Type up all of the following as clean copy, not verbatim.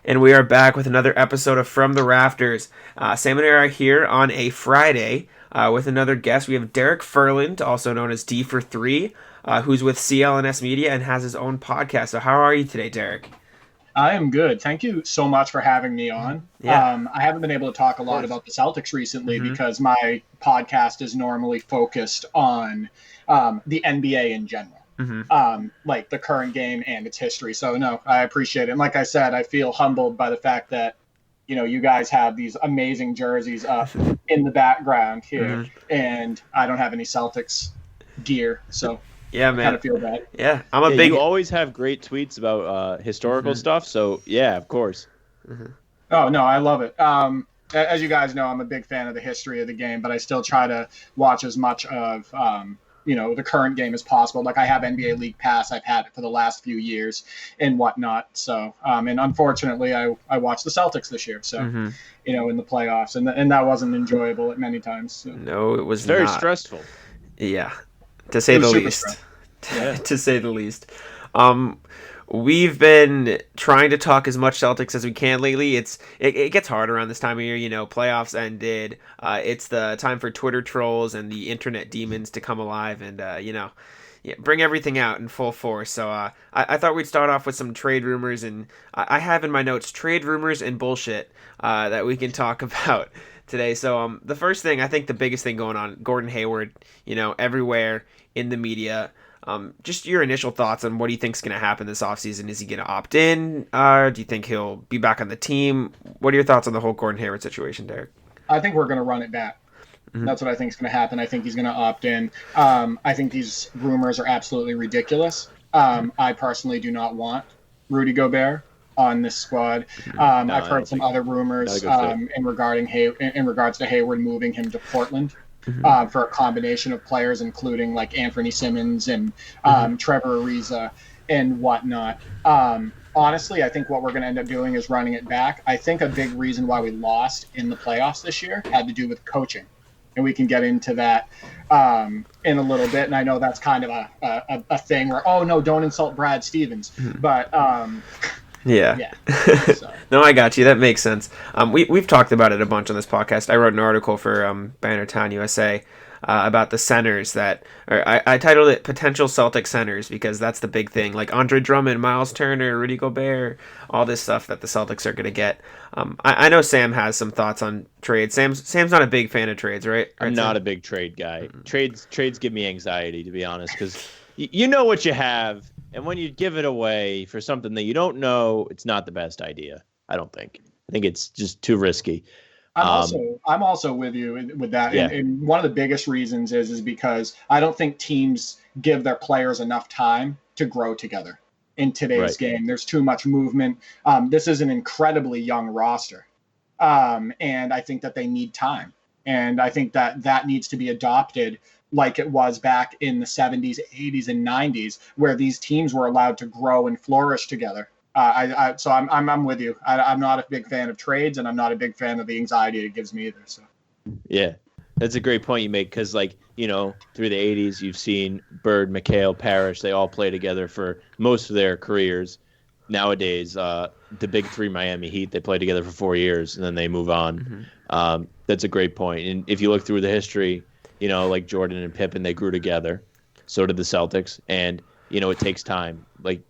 And we are back with another episode of From the Rafters. Sam and I are here on a Friday with another guest. We have Derek Furland, also known as Dee4Three, who's with CLNS Media and has his own podcast. So how are you today, Derek? I am good. Thank you so much for having me on. Yeah. I haven't been able to talk a lot about the Celtics recently because my podcast is normally focused on the NBA in general. Like the current game and its history. So no, I appreciate it. And like I said, I feel humbled by the fact that, you guys have these amazing jerseys up in the background here, and I don't have any Celtics gear. So yeah, man, I kind of feel bad. Yeah, I'm a big. You always have great tweets about historical stuff. So yeah, of course. Oh no, I love it. As you guys know, I'm a big fan of the history of the game, but I still try to watch as much of the current game as possible. Like I have NBA League Pass. I've had it for the last few years and whatnot. So, and unfortunately I watched the Celtics this year. So, in the playoffs, and that wasn't enjoyable at many times. So. No, it was very not. Stressful. Yeah, to say the least. To say the least. We've been trying to talk as much Celtics as we can lately. It gets hard around this time of year. Playoffs ended. It's the time for Twitter trolls and the internet demons to come alive and bring everything out in full force. So I thought we'd start off with some trade rumors, and I have in my notes trade rumors and bullshit that we can talk about today. So the first thing, I think the biggest thing going on, Gordon Hayward, everywhere in the media. Just your initial thoughts on what do you think is going to happen this offseason? Is he going to opt in? Do you think he'll be back on the team? What are your thoughts on the whole Gordon Hayward situation, Derek? I think we're going to run it back. That's what I think is going to happen. I think he's going to opt in. I think these rumors are absolutely ridiculous. I personally do not want Rudy Gobert on this squad. I've heard some other rumors in regards to Hayward moving him to Portland. For a combination of players, including like Anthony Simmons and Trevor Ariza and whatnot. Honestly, I think what we're going to end up doing is running it back. I think a big reason why we lost in the playoffs this year had to do with coaching. And we can get into that in a little bit. And I know that's kind of a thing where, oh, no, don't insult Brad Stevens. But Yeah. So. No, I got you. That makes sense. We've talked about it a bunch on this podcast. I wrote an article for Bannertown USA about the centers I titled it Potential Celtic Centers because that's the big thing. Like Andre Drummond, Miles Turner, Rudy Gobert, all this stuff that the Celtics are going to get. I know Sam has some thoughts on trades. Sam's not a big fan of trades, right? I'm not a big trade guy. Trades give me anxiety, to be honest, because you know what you have. And when you give it away for something that you don't know, it's not the best idea, I don't think. I think it's just too risky. I'm also with you with that. Yeah. And one of the biggest reasons is because I don't think teams give their players enough time to grow together in today's game. There's too much movement. This is an incredibly young roster. And I think that they need time. And I think that needs to be adopted like it was back in the 70s, 80s, and 90s, where these teams were allowed to grow and flourish together. So I'm with you. I'm not a big fan of trades, and I'm not a big fan of the anxiety it gives me either. So, yeah, that's a great point you make because, through the 80s, you've seen Bird, McHale, Parrish. They all play together for most of their careers. Nowadays, the big three Miami Heat, they play together for 4 years, and then they move on. That's a great point. And if you look through the history, like Jordan and Pippen, they grew together. So did the Celtics. And, it takes time,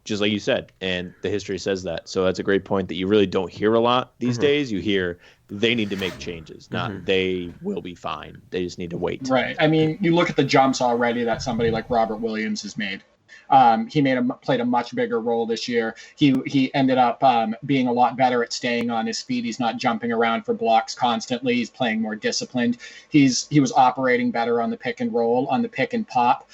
just like you said. And the history says that. So that's a great point that you really don't hear a lot these days. You hear they need to make changes, not they will be fine. They just need to wait. Right. I mean, you look at the jumps already that somebody like Robert Williams has made. He played a much bigger role this year. He ended up being a lot better at staying on his feet. He's not jumping around for blocks constantly. He's playing more disciplined. He was operating better on the pick and roll, on the pick and pop.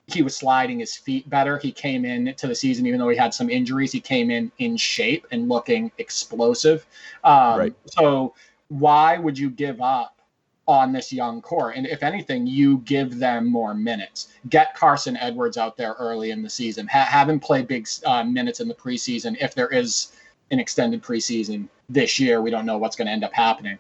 He was sliding his feet better. He came in to the season, even though he had some injuries, he came in shape and looking explosive. So why would you give up on this young core? And if anything, you give them more minutes. Get Carson Edwards out there early in the season. Have him play big minutes in the preseason. If there is an extended preseason this year, we don't know what's going to end up happening.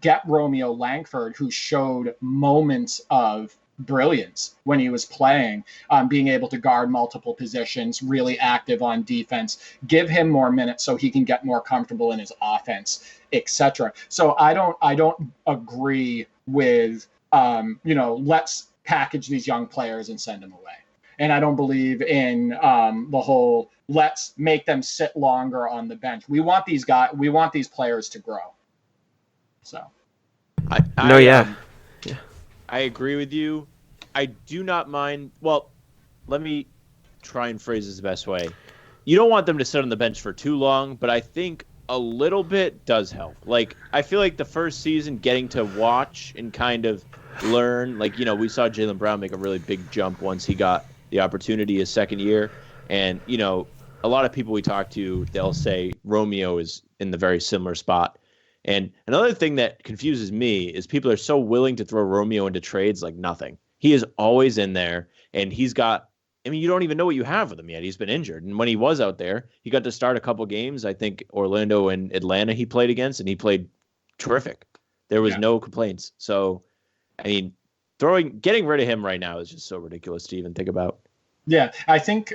Get Romeo Langford, who showed moments of brilliance when he was playing, being able to guard multiple positions, really active on defense. Give him more minutes so he can get more comfortable in his offense, etc. So I don't agree with let's package these young players and send them away. And I don't believe in the whole let's make them sit longer on the bench. We want these players to grow. So I agree with you. I do not mind. Well, let me try and phrase this the best way. You don't want them to sit on the bench for too long, but I think a little bit does help. Like, I feel like the first season, getting to watch and kind of learn, like, we saw Jaylen Brown make a really big jump once he got the opportunity his second year. And, a lot of people we talk to, they'll say Romeo is in the very similar spot. And another thing that confuses me is people are so willing to throw Romeo into trades like nothing. He is always in there, and he's got – you don't even know what you have with him yet. He's been injured. And when he was out there, he got to start a couple games. I think Orlando and Atlanta he played against, and he played terrific. There was no complaints. So, getting rid of him right now is just so ridiculous to even think about. Yeah, I think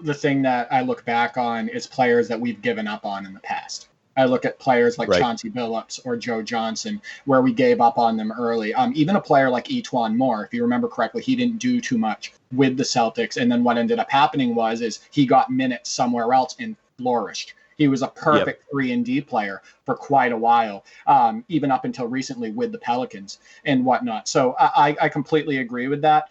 the thing that I look back on is players that we've given up on in the past. I look at players like Chauncey Billups or Joe Johnson, where we gave up on them early. Even a player like Etuan Moore, if you remember correctly, he didn't do too much with the Celtics. And then what ended up happening is he got minutes somewhere else and flourished. He was a perfect 3-and-D player for quite a while, even up until recently with the Pelicans and whatnot. So I completely agree with that.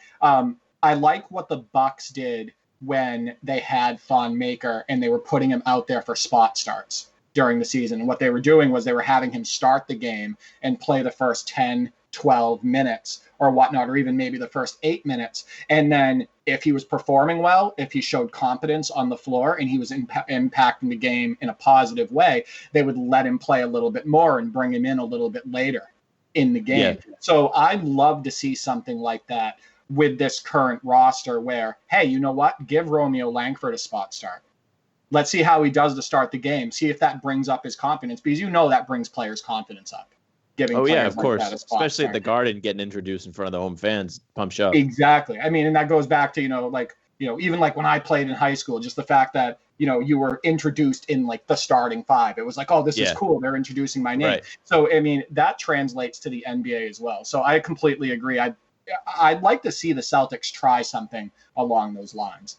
I like what the Bucks did when they had Thon Maker and they were putting him out there for spot starts during the season. And what they were doing was they were having him start the game and play the first 10, 12 minutes or whatnot, or even maybe the first 8 minutes. And then if he was performing well, if he showed confidence on the floor and he was impacting the game in a positive way, they would let him play a little bit more and bring him in a little bit later in the game. Yeah. So I'd love to see something like that with this current roster where, hey, you know what? Give Romeo Langford a spot start. Let's see how he does to start the game. See if that brings up his confidence, because that brings players' confidence up. Of course. Especially at the Garden, getting introduced in front of the home fans, pumps you up. Exactly. and that goes back to, even like when I played in high school, just the fact that, you were introduced in like the starting five. It was like, oh, this is cool. They're introducing my name. Right. So, that translates to the NBA as well. So I completely agree. I'd like to see the Celtics try something along those lines.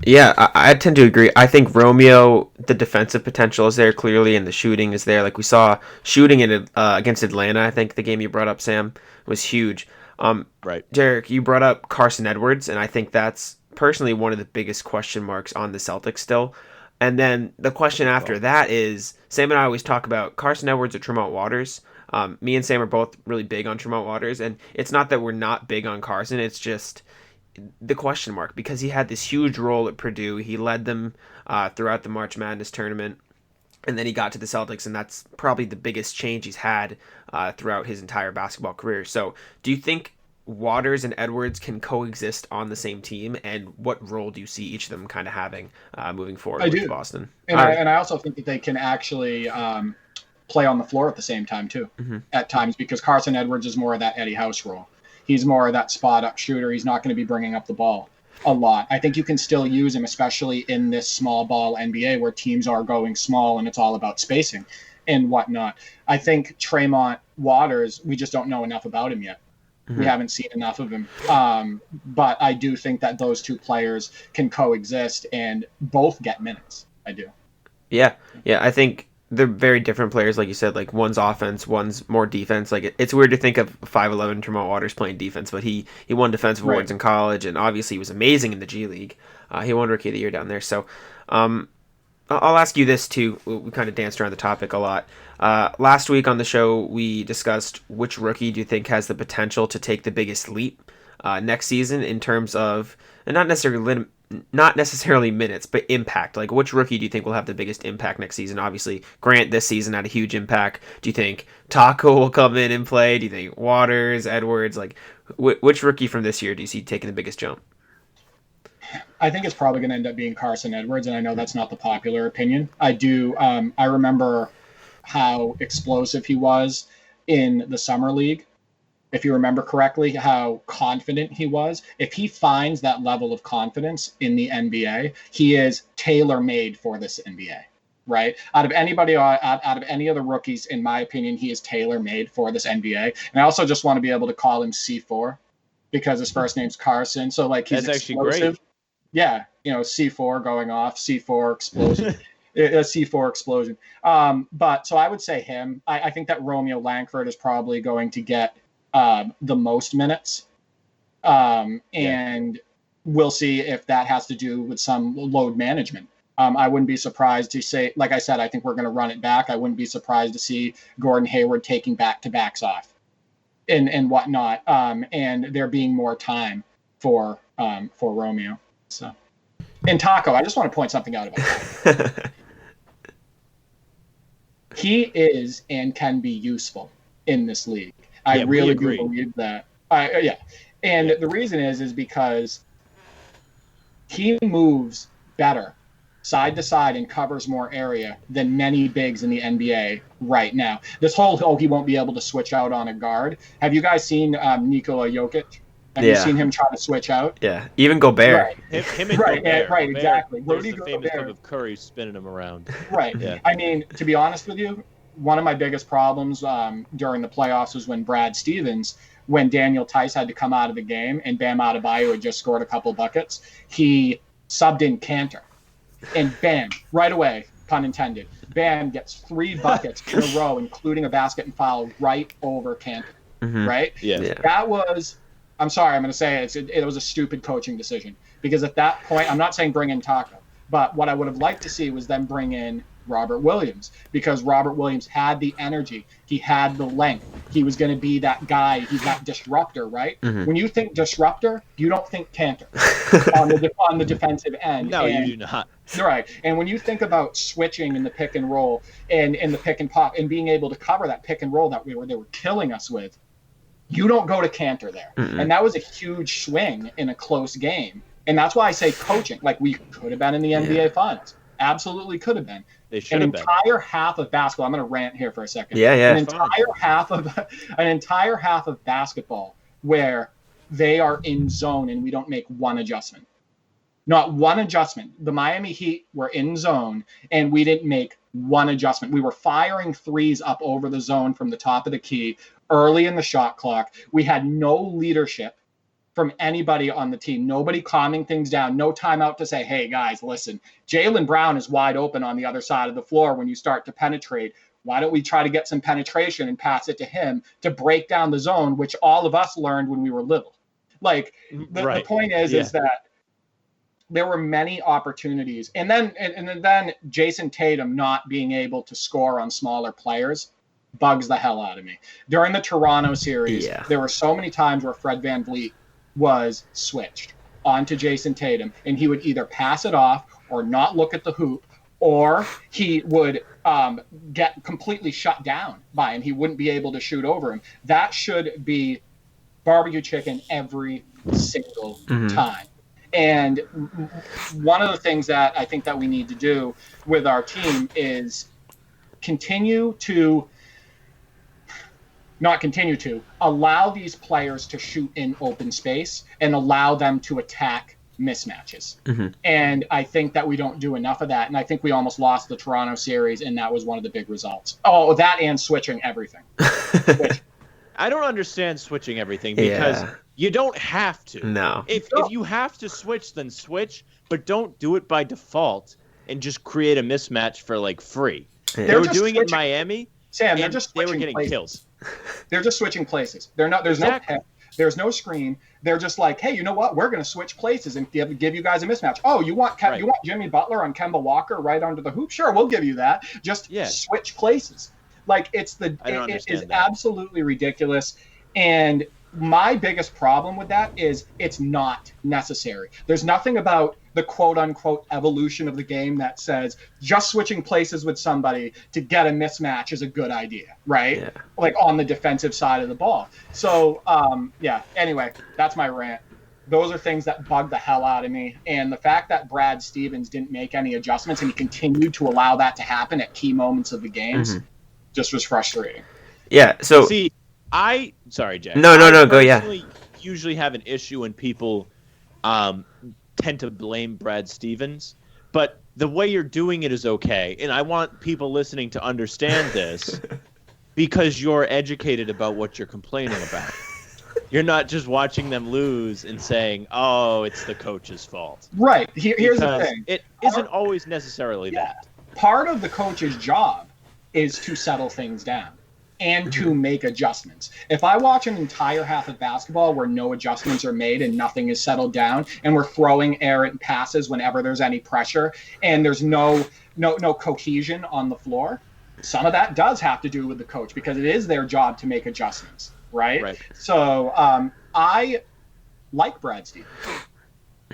Yeah, I tend to agree. I think Romeo, the defensive potential is there clearly, and the shooting is there. Like we saw shooting against Atlanta, I think the game you brought up, Sam, was huge. Right. Derek, you brought up Carson Edwards, and I think that's personally one of the biggest question marks on the Celtics still. And then the question after that is, Sam and I always talk about Carson Edwards or Tremont Waters. Me and Sam are both really big on Tremont Waters, and it's not that we're not big on Carson, it's just the question mark, because he had this huge role at Purdue. He led them throughout the March Madness tournament, and then he got to the Celtics, and that's probably the biggest change he's had throughout his entire basketball career. So do you think Waters and Edwards can coexist on the same team, and what role do you see each of them kind of having moving forward with Boston? And I also think that they can actually play on the floor at the same time too, at times, because Carson Edwards is more of that Eddie House role. He's more of that spot-up shooter. He's not going to be bringing up the ball a lot. I think you can still use him, especially in this small ball NBA where teams are going small and it's all about spacing and whatnot. I think Tremont Waters, we just don't know enough about him yet. We haven't seen enough of him. But I do think that those two players can coexist and both get minutes. I do. Yeah, I think they're very different players, like you said. Like one's offense, one's more defense. Like it's weird to think of 5'11" Tremont Waters playing defense, but he won defensive awards in college, and obviously he was amazing in the G League. He won Rookie of the Year down there. So I'll ask you this too. We kind of danced around the topic a lot. Last week on the show, we discussed which rookie do you think has the potential to take the biggest leap next season in terms of, and not necessarily minutes, but impact. Like, which rookie do you think will have the biggest impact next season? Obviously, Grant this season had a huge impact. Do you think Taco will come in and play? Do you think Waters, Edwards? Like, which rookie from this year do you see taking the biggest jump? I think it's probably going to end up being Carson Edwards, and I know that's not the popular opinion. I do. I remember how explosive he was in the summer league if you remember correctly, how confident he was. If he finds that level of confidence in the NBA, he is tailor-made for this NBA, right? Out of anybody, out of any of the rookies, in my opinion, he is tailor-made for this NBA. And I also just want to be able to call him C4 because his first name's Carson. So like he's That's explosive. actually great. Yeah, C4 going off, C4 explosion. A C4 explosion. But so I would say him. I think that Romeo Langford is probably going to get the most minutes. And we'll see if that has to do with some load management. I wouldn't be surprised to say, like I said, I think we're going to run it back. I wouldn't be surprised to see Gordon Hayward taking back-to-backs off and whatnot. And there being more time for Romeo. So, and Taco, I just want to point something out about that. He is and can be useful in this league. I really do believe that. And the reason is because he moves better side to side and covers more area than many bigs in the NBA right now. This whole, he won't be able to switch out on a guard. Have you guys seen Nikola Jokic? Have you seen him try to switch out? Yeah, even Gobert. Right. Him and Gobert. Right, exactly. There's the famous clip of Curry spinning him around. Right. Yeah. I mean, to be honest with you, one of my biggest problems during the playoffs was when Brad Stevens, when Daniel Tice had to come out of the game and Bam Adebayo had just scored a couple buckets, he subbed in Cantor. And bam, right away, pun intended, Bam gets 3 buckets in a row, including a basket and foul right over Cantor. Mm-hmm. Right? Yeah. That was, I'm sorry, I'm going to say it was a stupid coaching decision. Because at that point, I'm not saying bring in Taco, but what I would have liked to see was them bring in Robert Williams, because Robert Williams had the energy, he had the length, he was going to be that guy, he's that disruptor, right? Mm-hmm. When you think disruptor, you don't think Cantor on the defensive end. No, you do not. Right, and when you think about switching in the pick and roll and in the pick and pop and being able to cover that pick and roll that they were killing us with, you don't go to Cantor there. Mm-hmm. And that was a huge swing in a close game. And that's why I say coaching, like we could have been in the NBA Finals. Absolutely could have been. They should have been. An entire half of basketball. I'm going to rant here for a second. Yeah. An entire half of basketball where they are in zone and we don't make one adjustment. Not one adjustment. The Miami Heat were in zone and we didn't make one adjustment. We were firing threes up over the zone from the top of the key early in the shot clock. We had no leadership from anybody on the team. Nobody calming things down. No timeout to say, hey, guys, listen, Jaylen Brown is wide open on the other side of the floor when you start to penetrate. Why don't we try to get some penetration and pass it to him to break down the zone, which all of us learned when we were little. Like, the point is that there were many opportunities. And then Jason Tatum not being able to score on smaller players bugs the hell out of me. During the Toronto series, there were so many times where Fred VanVleet was switched onto Jason Tatum, and he would either pass it off or not look at the hoop, or he would get completely shut down by him. He wouldn't be able to shoot over him. That should be barbecue chicken every single time. And one of the things that I think that we need to do with our team is allow these players to shoot in open space and allow them to attack mismatches. Mm-hmm. And I think that we don't do enough of that. And I think we almost lost the Toronto series, and that was one of the big results. Oh, that and switching everything. I don't understand switching everything because you don't have to. No. If you have to switch, then switch, but don't do it by default and just create a mismatch for like free. Yeah. They were doing it in Miami. Sam, they were getting kills. They're just switching places. They're not. There's no pick. There's no screen. They're just like, hey, you know what? We're going to switch places and give you guys a mismatch. Oh, you want Jimmy Butler on Kemba Walker right under the hoop? Sure, we'll give you that. Just switch places. Like it is absolutely ridiculous. And my biggest problem with that is it's not necessary. There's nothing about the quote unquote evolution of the game that says just switching places with somebody to get a mismatch is a good idea, right? Yeah. Like on the defensive side of the ball. So, anyway, that's my rant. Those are things that bug the hell out of me. And the fact that Brad Stevens didn't make any adjustments and he continued to allow that to happen at key moments of the games just was frustrating. Yeah. So Sorry, Jack. No, go, yeah. I usually have an issue when people tend to blame Brad Stevens, but the way you're doing it is okay. And I want people listening to understand this because you're educated about what you're complaining about. You're not just watching them lose and saying, oh, it's the coach's fault. Right. Here's the thing. It isn't always necessarily that. Part of the coach's job is to settle things down and to make adjustments. If I watch an entire half of basketball where no adjustments are made and nothing is settled down and we're throwing errant passes whenever there's any pressure and there's no cohesion on the floor, some of that does have to do with the coach because it is their job to make adjustments. Right. So I like Brad Stevens.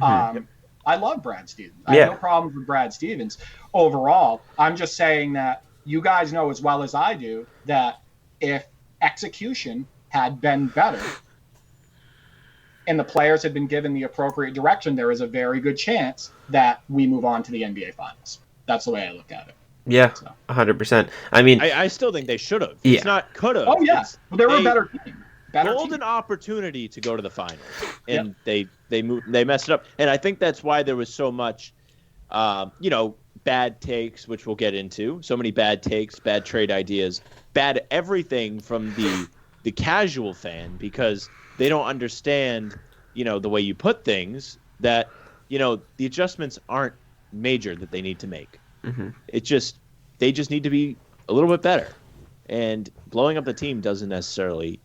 I love Brad Stevens. I have no problems with Brad Stevens overall. I'm just saying that you guys know as well as I do that if execution had been better and the players had been given the appropriate direction, there is a very good chance that we move on to the NBA Finals. That's the way I look at it. Yeah, 100%. I mean, I still think they should have. Yeah. It's not could have. Oh, yeah. Well, they were a better team. Golden opportunity to go to the finals, and they messed it up. And I think that's why there was so much, bad takes, which we'll get into. So many bad takes, bad trade ideas, bad everything from the casual fan because they don't understand, the way you put things. That the adjustments aren't major that they need to make. Mm-hmm. They just need to be a little bit better, and blowing up the team doesn't necessarily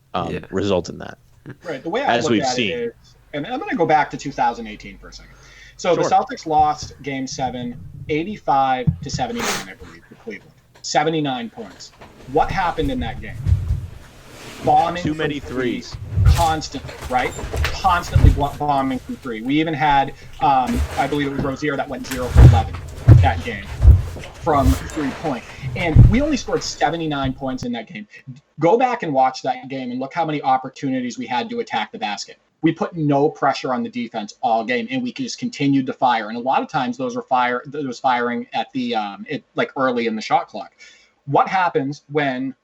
result in that. Right. The way I look at it is, and I'm going to go back to 2018 for a second. So the Celtics lost Game 7, 85-79, I believe, to Cleveland. 79 points. What happened in that game? Bombing too many threes. Constantly, right? Constantly bombing from three. We even had, I believe it was Rozier that went 0 for 11 that game from 3-point. And we only scored 79 points in that game. Go back and watch that game and look how many opportunities we had to attack the basket. We put no pressure on the defense all game, and we just continued to fire. And a lot of times those were firing at the early in the shot clock. What happens when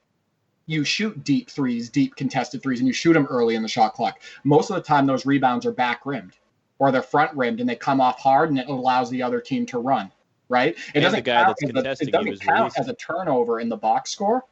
you shoot deep threes, deep contested threes, and you shoot them early in the shot clock? Most of the time those rebounds are back rimmed or they're front rimmed, and they come off hard, and it allows the other team to run. Right? It doesn't count as a turnover in the box score,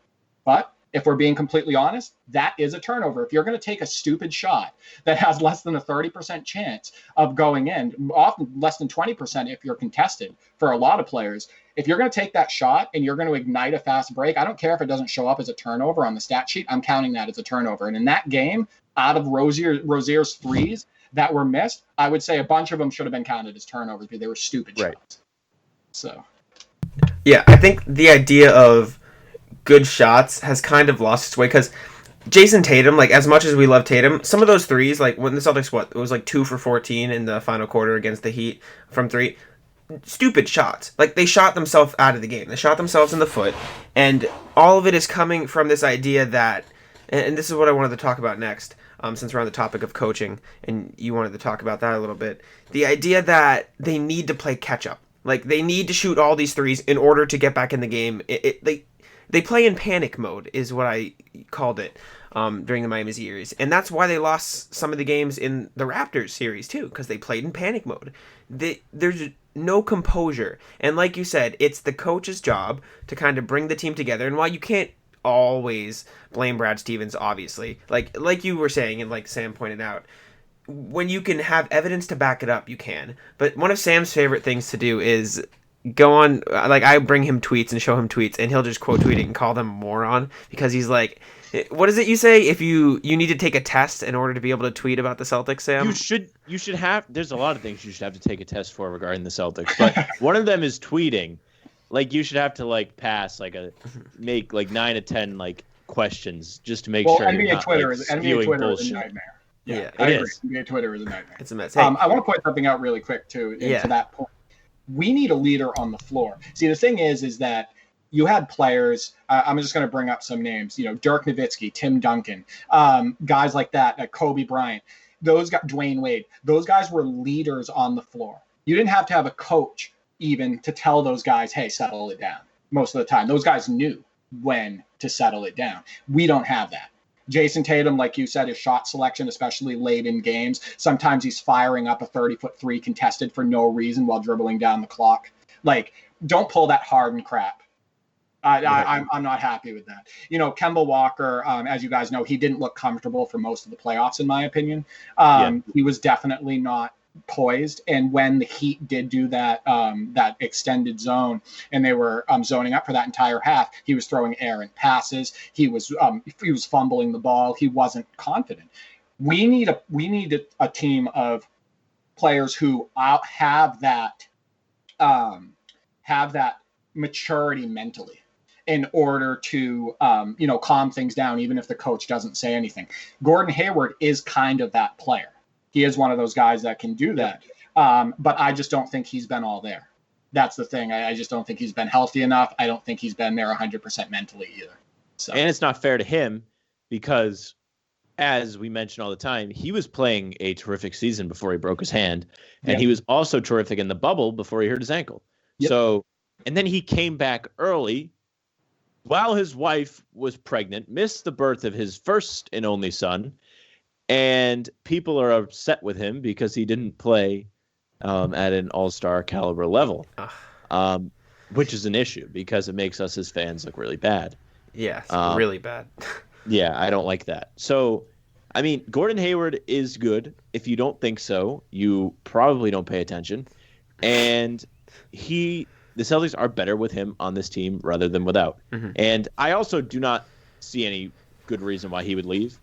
but if we're being completely honest, that is a turnover. If you're going to take a stupid shot that has less than a 30% chance of going in, often less than 20% if you're contested for a lot of players, if you're going to take that shot and you're going to ignite a fast break, I don't care if it doesn't show up as a turnover on the stat sheet, I'm counting that as a turnover. And in that game, out of Rozier's threes that were missed, I would say a bunch of them should have been counted as turnovers because they were stupid shots. So, yeah, I think the idea of good shots has kind of lost its way because Jason Tatum, like as much as we love Tatum, some of those threes, like when the Celtics, it was like 2 for 14 in the final quarter against the Heat from 3, stupid shots. Like they shot themselves out of the game. They shot themselves in the foot, and all of it is coming from this idea that, and this is what I wanted to talk about next, since we're on the topic of coaching, and you wanted to talk about that a little bit. The idea that they need to play catch up. Like, they need to shoot all these threes in order to get back in the game. They play in panic mode, is what I called it during the Miami series. And that's why they lost some of the games in the Raptors series, too, because they played in panic mode. There's no composure. And like you said, it's the coach's job to kind of bring the team together. And while you can't always blame Brad Stevens, obviously, like you were saying and like Sam pointed out, when you can have evidence to back it up, you can. But one of Sam's favorite things to do is go on, like I bring him tweets and show him tweets, and he'll just quote tweet it and call them a moron because he's like, what is it you say? If you need to take a test in order to be able to tweet about the Celtics, Sam? You should have, there's a lot of things you should have to take a test for regarding the Celtics, but one of them is tweeting. Like you should have to pass make 9 to 10 questions just to make sure NBA you're not Twitter spewing bullshit. Is a nightmare. Yeah, I agree. NBA Twitter is a nightmare. It's a mess. Hey. I want to point something out really quick too. To that point, we need a leader on the floor. See, the thing is that you had players. I'm just going to bring up some names. Dirk Nowitzki, Tim Duncan, guys like that. Kobe Bryant. Those guys, Dwayne Wade. Those guys were leaders on the floor. You didn't have to have a coach even to tell those guys, "Hey, settle it down." Most of the time, those guys knew when to settle it down. We don't have that. Jason Tatum, like you said, his shot selection, especially late in games, sometimes he's firing up a 30-foot three contested for no reason while dribbling down the clock. Like, don't pull that Harden crap. I'm not happy with that. Kemba Walker, as you guys know, he didn't look comfortable for most of the playoffs, in my opinion. He was definitely not poised. And when the Heat did do that extended zone, and they were zoning up for that entire half, he was throwing errant passes. He was fumbling the ball. He wasn't confident. We need a team of players who have that maturity mentally, in order to, calm things down, even if the coach doesn't say anything. Gordon Hayward is kind of that player. He is one of those guys that can do that. But I just don't think he's been all there. That's the thing. I just don't think he's been healthy enough. I don't think he's been there 100% mentally either. So. And it's not fair to him because, as we mention all the time, he was playing a terrific season before he broke his hand. And he was also terrific in the bubble before he hurt his ankle. Yep. So, and then he came back early while his wife was pregnant, missed the birth of his first and only son, and people are upset with him because he didn't play at an all-star caliber level, which is an issue because it makes us as fans look really bad. Yeah, really bad. Yeah, I don't like that. So, I mean, Gordon Hayward is good. If you don't think so, you probably don't pay attention. And the Celtics are better with him on this team rather than without. Mm-hmm. And I also do not see any good reason why he would leave.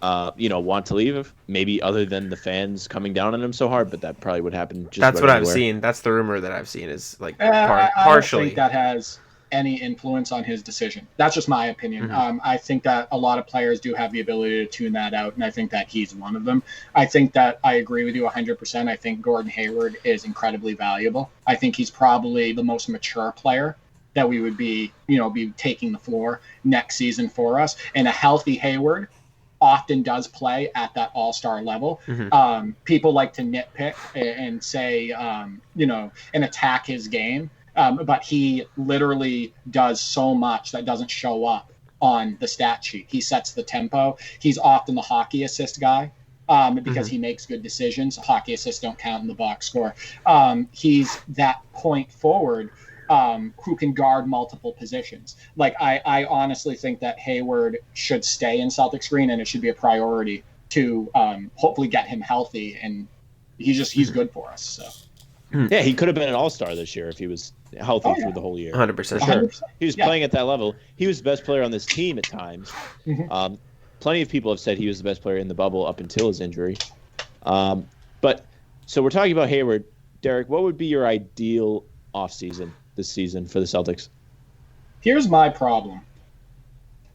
Want to leave, maybe other than the fans coming down on him so hard, but that probably would happen. That's what I've seen. That's the rumor that I've seen is like partially. I don't think that has any influence on his decision. That's just my opinion. Mm-hmm. I think that a lot of players do have the ability to tune that out, and I think that he's one of them. I think that I agree with you 100%. I think Gordon Hayward is incredibly valuable. I think he's probably the most mature player that we would be taking the floor next season for us. And a healthy Hayward often does play at that all-star level. Mm-hmm. People like to nitpick and say, and attack his game. But he literally does so much that doesn't show up on the stat sheet. He sets the tempo. He's often the hockey assist guy because he makes good decisions. Hockey assists don't count in the box score. He's that point forward who can guard multiple positions. Like, I honestly think that Hayward should stay in Celtics green, and it should be a priority to hopefully get him healthy. And he's good for us. So. Yeah, he could have been an all-star this year if he was healthy through the whole year. 100%. For sure. He was playing at that level. He was the best player on this team at times. Mm-hmm. Plenty of people have said he was the best player in the bubble up until his injury. But so we're talking about Hayward. Derek, what would be your ideal offseason this season for the Celtics? Here's my problem.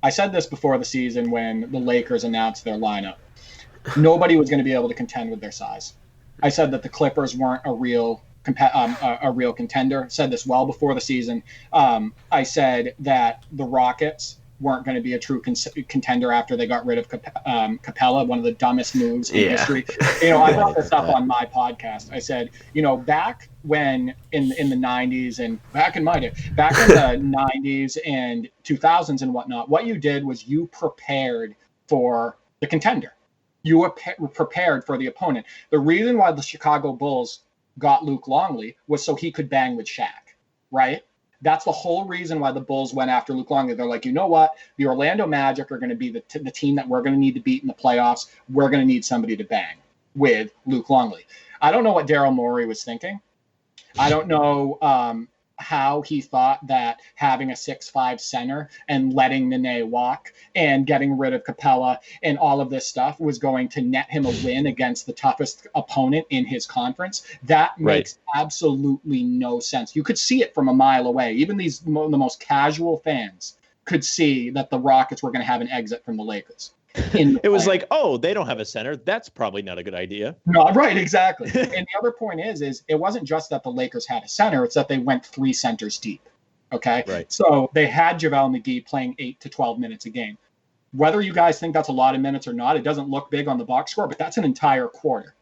I said this before the season when the Lakers announced their lineup. Nobody was going to be able to contend with their size. I said that the Clippers weren't a real contender. Said this well before the season. I said that the Rockets weren't going to be a true contender after they got rid of Capella, one of the dumbest moves in history. I brought this up on my podcast. I said, back when in the 90s and back in the 90s and 2000s and whatnot, what you did was you prepared for the contender. You were prepared for the opponent. The reason why the Chicago Bulls got Luke Longley was so he could bang with Shaq, right? That's the whole reason why the Bulls went after Luke Longley. They're like, you know what? The Orlando Magic are going to be the team that we're going to need to beat in the playoffs. We're going to need somebody to bang with Luke Longley. I don't know what Daryl Morey was thinking. I don't know how he thought that having a 6'5" center and letting Nene walk and getting rid of Capella and all of this stuff was going to net him a win against the toughest opponent in his conference. That makes absolutely no sense. You could see it from a mile away. Even the most casual fans could see that the Rockets were going to have an exit from the Lakers. It was like, oh, they don't have a center. That's probably not a good idea. No, right, exactly. And the other point is it wasn't just that the Lakers had a center, it's that they went 3 centers deep. Okay? Right. So they had JaVale McGee playing 8 to 12 minutes a game. Whether you guys think that's a lot of minutes or not, it doesn't look big on the box score, but that's an entire quarter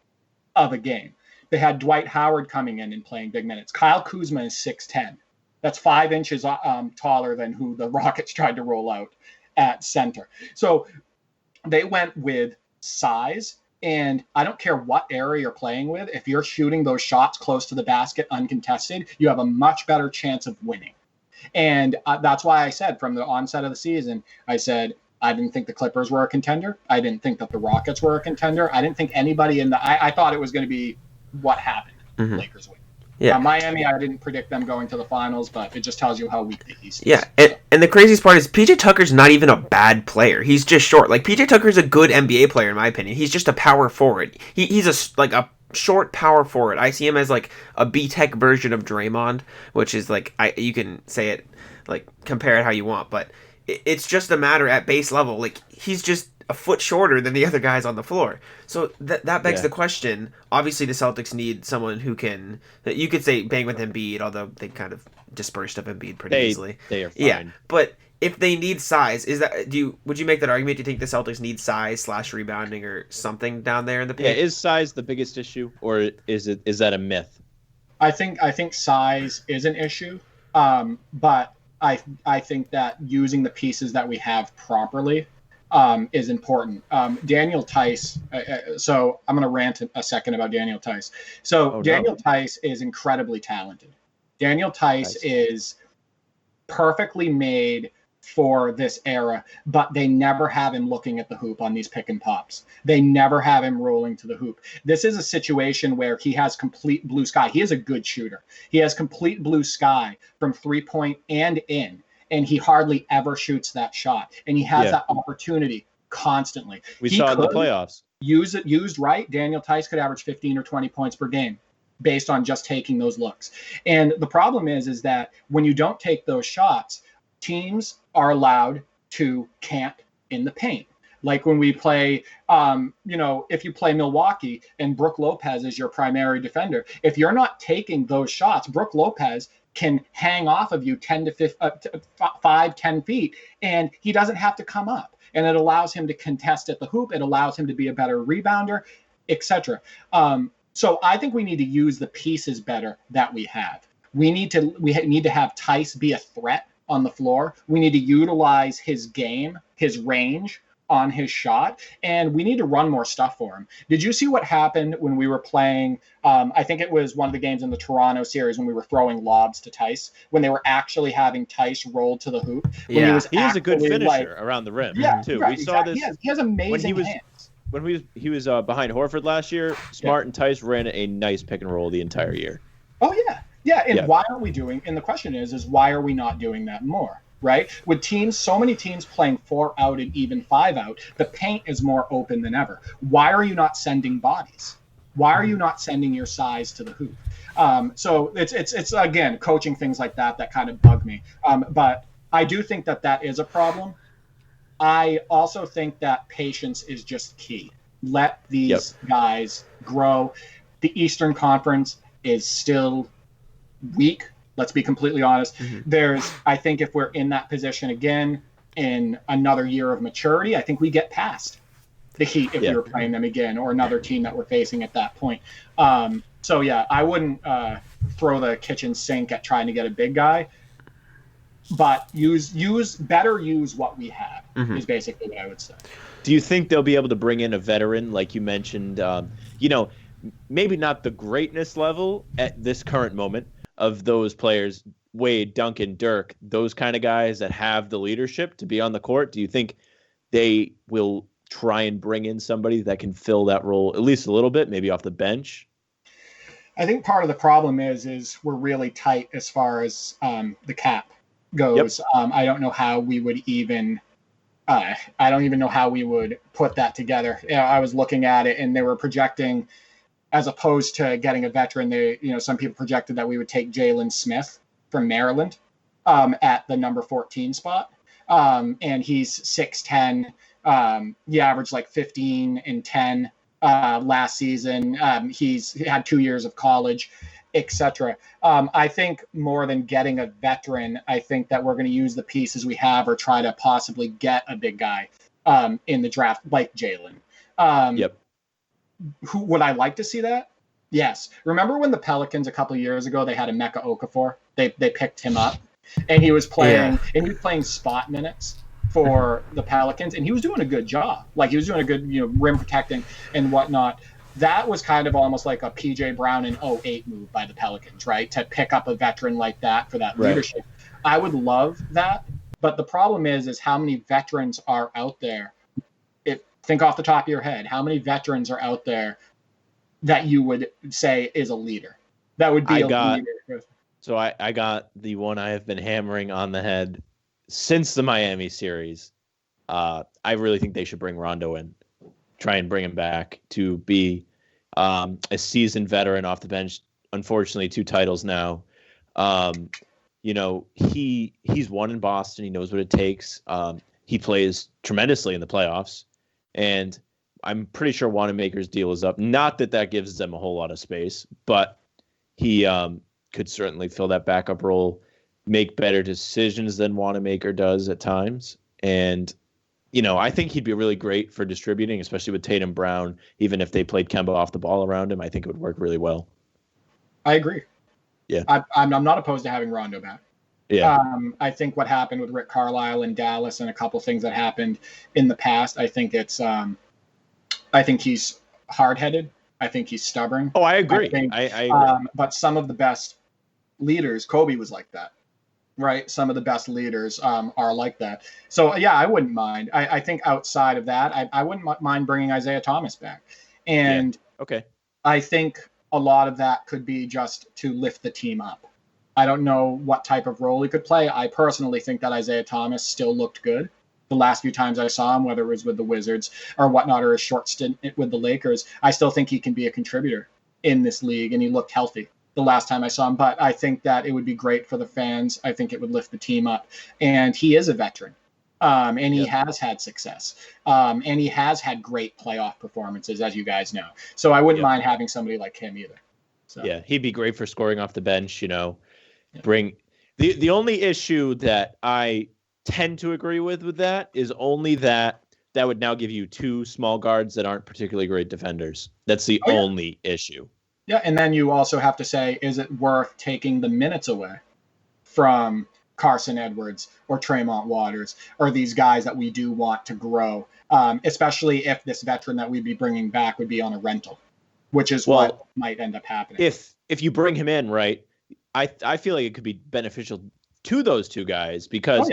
of a game. They had Dwight Howard coming in and playing big minutes. Kyle Kuzma is 6'10". That's 5 inches taller than who the Rockets tried to roll out at center. So They went with size. And I don't care what area you're playing with. If you're shooting those shots close to the basket uncontested, you have a much better chance of winning. And that's why I said from the onset of the season, I said, I didn't think the Clippers were a contender. I didn't think that the Rockets were a contender. I didn't think anybody I thought it was going to be what happened. Lakers win. Yeah. Miami, I didn't predict them going to the finals, but it just tells you how weak the East is. Yeah, and the craziest part is PJ Tucker's not even a bad player. He's just short. Like, PJ Tucker's a good NBA player, in my opinion. He's just a power forward. He's a short power forward. I see him as, like, a B-Tech version of Draymond, which is, like, you can say it, like, compare it how you want, but it's just a matter at base level. Like, he's just a foot shorter than the other guys on the floor. So that begs the question. Obviously, the Celtics need someone who can, you could say, bang with Embiid, although they kind of dispersed of Embiid pretty easily. They are fine. Yeah, but if they need size, would you make that argument? Do you think the Celtics need size / rebounding or something down there in the paint? Yeah, is size the biggest issue, or is that a myth? I think size is an issue, but I think that using the pieces that we have properly is important. Daniel Tice, so I'm going to rant a second about Daniel Tice. So Daniel Tice is incredibly talented. Daniel Tice is perfectly made for this era, but they never have him looking at the hoop on these pick and pops. They never have him rolling to the hoop. This is a situation where he has complete blue sky. He is a good shooter. He has complete blue sky from 3-point and in. And he hardly ever shoots that shot. And he has that opportunity constantly. We saw in the playoffs. Used right, Daniel Tice could average 15 or 20 points per game based on just taking those looks. And the problem is that when you don't take those shots, teams are allowed to camp in the paint. Like when we play, if you play Milwaukee and Brook Lopez is your primary defender, if you're not taking those shots, Brook Lopez can hang off of you 10 feet, and he doesn't have to come up. And it allows him to contest at the hoop. It allows him to be a better rebounder, etc. So I think we need to use the pieces better that we have. We need to have Tice be a threat on the floor. We need to utilize his game, his range on his shot, and we need to run more stuff for him. Did you see what happened when we were playing? I think it was one of the games in the Toronto series when we were throwing lobs to Tice, when they were actually having Tice roll to the hoop. He is a good finisher around the rim, too. Right, we saw this. He has amazing hands. When he was behind Horford last year, Smart and Tice ran a nice pick and roll the entire year. Oh, yeah. Yeah, and why aren't we doing, and the question is why are we not doing that more? Right? With so many teams playing 4 out and even 5 out, the paint is more open than ever. Why are you not sending bodies? Why are you not sending your size to the hoop? So it's again, coaching things like that kind of bug me. But I do think that is a problem. I also think that patience is just key. Let these guys grow. The Eastern Conference is still weak. Let's be completely honest. I think if we're in that position again in another year of maturity, I think we get past the Heat if we were playing them again, or another team that we're facing at that point. So yeah, I wouldn't throw the kitchen sink at trying to get a big guy, but use what we have is basically what I would say. Do you think they'll be able to bring in a veteran, like you mentioned? Maybe not the greatness level at this current moment of those players, Wade, Duncan, Dirk, those kind of guys that have the leadership to be on the court. Do you think they will try and bring in somebody that can fill that role at least a little bit, maybe off the bench? I think part of the problem is we're really tight as far as the cap goes. I don't know how we would even I don't even know how we would put that together. I was looking at it and they were projecting, as opposed to getting a veteran, some people projected that we would take Jalen Smith from Maryland at the number 14 spot. And he's 6'10". He averaged like 15 and 10 last season. He had 2 years of college, etc. I think more than getting a veteran, I think that we're going to use the pieces we have or try to possibly get a big guy in the draft like Jalen. Who would I like to see that? Yes. Remember when the Pelicans a couple of years ago, they had Emeka Okafor? They picked him up and he was playing spot minutes for the Pelicans, and he was doing a good job. Like, he was doing a good, rim protecting and whatnot. That was kind of almost like a PJ Brown in 2008 move by the Pelicans, right? To pick up a veteran like that for that leadership. I would love that. But the problem is how many veterans are out there? Think off the top of your head, how many veterans are out there that you would say is a leader? That would be leader. So I got the one I have been hammering on the head since the Miami series. I really think they should bring Rondo in. Try and bring him back to be a seasoned veteran off the bench. Unfortunately, 2 titles now. He's won in Boston. He knows what it takes. He plays tremendously in the playoffs. And I'm pretty sure Wanamaker's deal is up. Not that gives them a whole lot of space, but he could certainly fill that backup role, make better decisions than Wanamaker does at times. And I think he'd be really great for distributing, especially with Tatum Brown. Even if they played Kemba off the ball around him, I think it would work really well. I agree. Yeah. I'm not opposed to having Rondo back. Yeah. I think what happened with Rick Carlisle in Dallas and a couple things that happened in the past, I think I think he's hard-headed. I think he's stubborn. Oh, I agree. I agree. But some of the best leaders, Kobe was like that. Right, some of the best leaders are like that. So yeah, I wouldn't mind. I think outside of that, I wouldn't mind bringing Isaiah Thomas back. And okay, I think a lot of that could be just to lift the team up. I don't know what type of role he could play. I personally think that Isaiah Thomas still looked good the last few times I saw him, whether it was with the Wizards or whatnot, or a short stint with the Lakers. I still think he can be a contributor in this league, and he looked healthy the last time I saw him. But I think that it would be great for the fans. I think it would lift the team up. And he is a veteran. And he has had success. And he has had great playoff performances, as you guys know. So I wouldn't mind having somebody like him either. So. Yeah, he'd be great for scoring off the bench, Bring the only issue that I tend to agree with that is only that would now give you 2 small guards that aren't particularly great defenders. That's the only issue. Yeah, and then you also have to say, is it worth taking the minutes away from Carson Edwards or Tremont Waters or these guys that we do want to grow, especially if this veteran that we'd be bringing back would be on a rental, which is what might end up happening. If you bring him in, right, I feel like it could be beneficial to those 2 guys because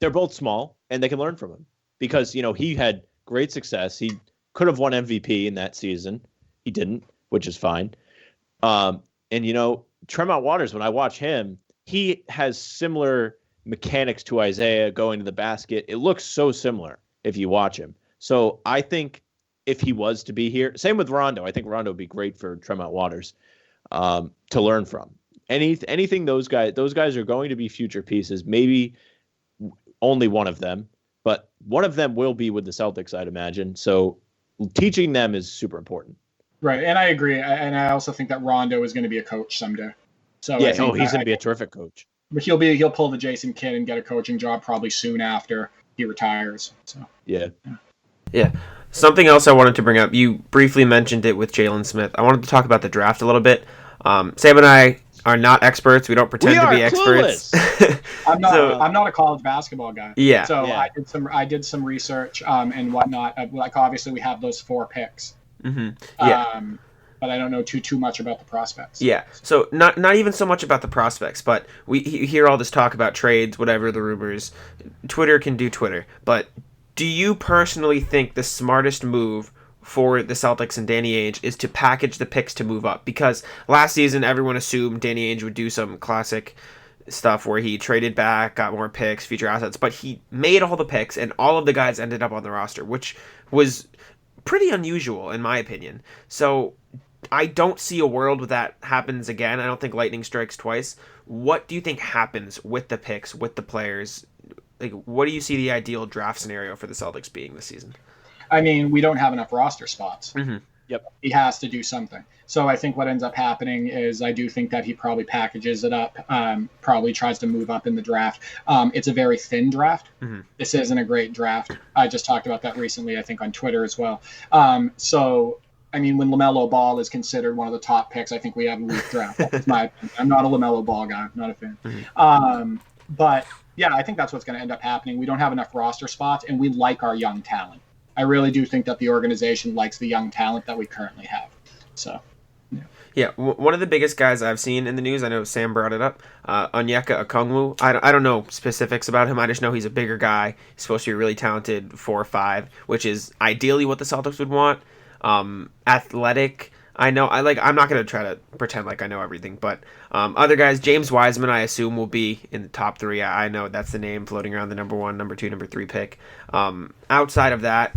they're both small and they can learn from him. Because, he had great success. He could have won MVP in that season. He didn't, which is fine. And Tremont Waters, when I watch him, he has similar mechanics to Isaiah going to the basket. It looks so similar if you watch him. So I think if he was to be here, same with Rondo. I think Rondo would be great for Tremont Waters to learn from. Anything those guys are going to be future pieces. Maybe only one of them, but one of them will be with the Celtics, I'd imagine. So teaching them is super important. Right, and I agree, and I also think that Rondo is going to be a coach someday. So he's going to be a terrific coach. But he'll pull the Jason Kidd and get a coaching job probably soon after he retires. So yeah. Something else I wanted to bring up. You briefly mentioned it with Jalen Smith. I wanted to talk about the draft a little bit. Sam and I are not experts. We don't pretend to be experts. I'm not a college basketball guy. Yeah. So I did some research and whatnot. Like obviously we have those 4 picks. Mm-hmm. Yeah. But I don't know too much about the prospects. Yeah. So not even so much about the prospects, but we hear all this talk about trades, whatever the rumors. Twitter can do Twitter. But do you personally think the smartest move for the Celtics and Danny Ainge is to package the picks to move up? Because last season everyone assumed Danny Ainge would do some classic stuff where he traded back, got more picks, future assets, but he made all the picks and all of the guys ended up on the roster, which was pretty unusual in my opinion. So I don't see a world where that happens again. I don't think lightning strikes twice. What do you think happens with the picks, with the players? Like, what do you see the ideal draft scenario for the Celtics being this season? I mean, we don't have enough roster spots. Mm-hmm. Yep. He has to do something. So I think what ends up happening is I do think that he probably packages it up, probably tries to move up in the draft. It's a very thin draft. Mm-hmm. This isn't a great draft. I just talked about that recently, I think, on Twitter as well. So, I mean, when LaMelo Ball is considered one of the top picks, I think we have a weak draft. That's my opinion. I'm not a LaMelo Ball guy. I'm not a fan. Mm-hmm. But Yeah, I think that's what's going to end up happening. We don't have enough roster spots, and we like our young talent. I really do think that the organization likes the young talent that we currently have. So, yeah. One of the biggest guys I've seen in the news, I know Sam brought it up, Onyeka Okongwu. I don't know specifics about him. I just know he's a bigger guy. He's supposed to be really talented, 4'5", which is ideally what the Celtics would want. Athletic. I'm not going to try to pretend like I know everything, but other guys, James Wiseman, I assume, will be in the top 3. I know that's the name floating around the number 1, number 2, number 3 pick. Outside of that,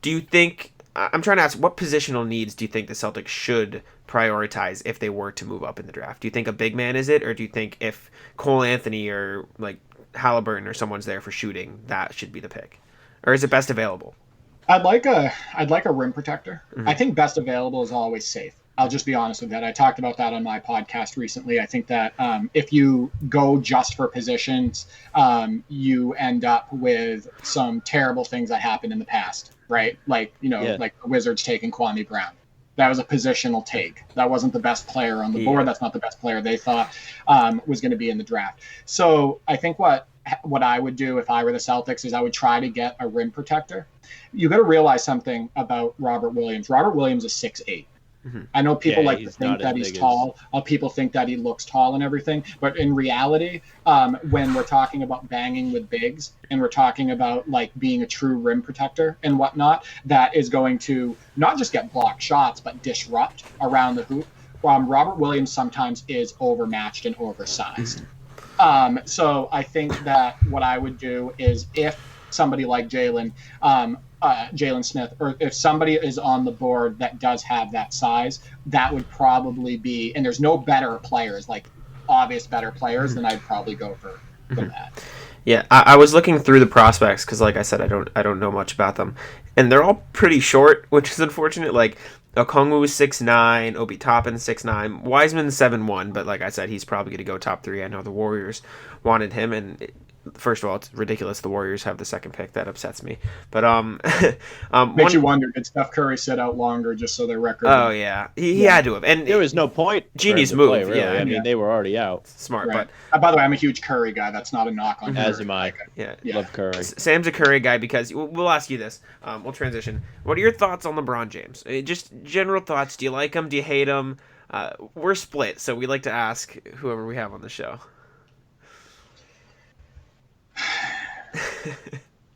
do you think, I'm trying to ask, what positional needs do you think the Celtics should prioritize if they were to move up in the draft? Do you think a big man is it, or do you think if Cole Anthony or like Halliburton or someone's there for shooting, that should be the pick? Or is it best available? I'd like a rim protector. Mm-hmm. I think best available is always safe. I'll just be honest with that. I talked about that on my podcast recently. I think that if you go just for positions, you end up with some terrible things that happened in the past, right? Like, like the Wizards taking Kwame Brown. That was a positional take. That wasn't the best player on the board. That's not the best player they thought was going to be in the draft. So I think what I would do if I were the Celtics is I would try to get a rim protector. You got to realize something about Robert Williams. Robert Williams is 6'8". Mm-hmm. I know people like to think that he's tall. People think that he looks tall and everything. But in reality, when we're talking about banging with bigs and we're talking about like being a true rim protector and whatnot, that is going to not just get blocked shots, but disrupt around the hoop. Robert Williams sometimes is overmatched and oversized. Mm-hmm. So I think that what I would do is if somebody like Jalen Smith, or if somebody is on the board that does have that size, that would probably be, and there's no better players, like obvious better players, then I'd probably go for that. Yeah, I was looking through the prospects because, like I said, I don't know much about them, and they're all pretty short, which is unfortunate. Like Okongwu is 6'9", Obi Toppin's 6'9", Wiseman's 7'1", but like I said, he's probably going to go top 3. I know the Warriors wanted him, and first of all, it's ridiculous the Warriors have the second pick. That upsets me. But makes you wonder, did Steph Curry sit out longer just so their record? Oh yeah, he had to have, and there was no point. Genius move. Play, really. Yeah, I mean they were already out. Smart, right. But by the way, I'm a huge Curry guy. That's not a knock on Curry. As am I. Yeah, love Curry. Sam's a Curry guy because we'll ask you this. We'll transition. What are your thoughts on LeBron James? Just general thoughts. Do you like him? Do you hate him? We're split, so we like to ask whoever we have on the show.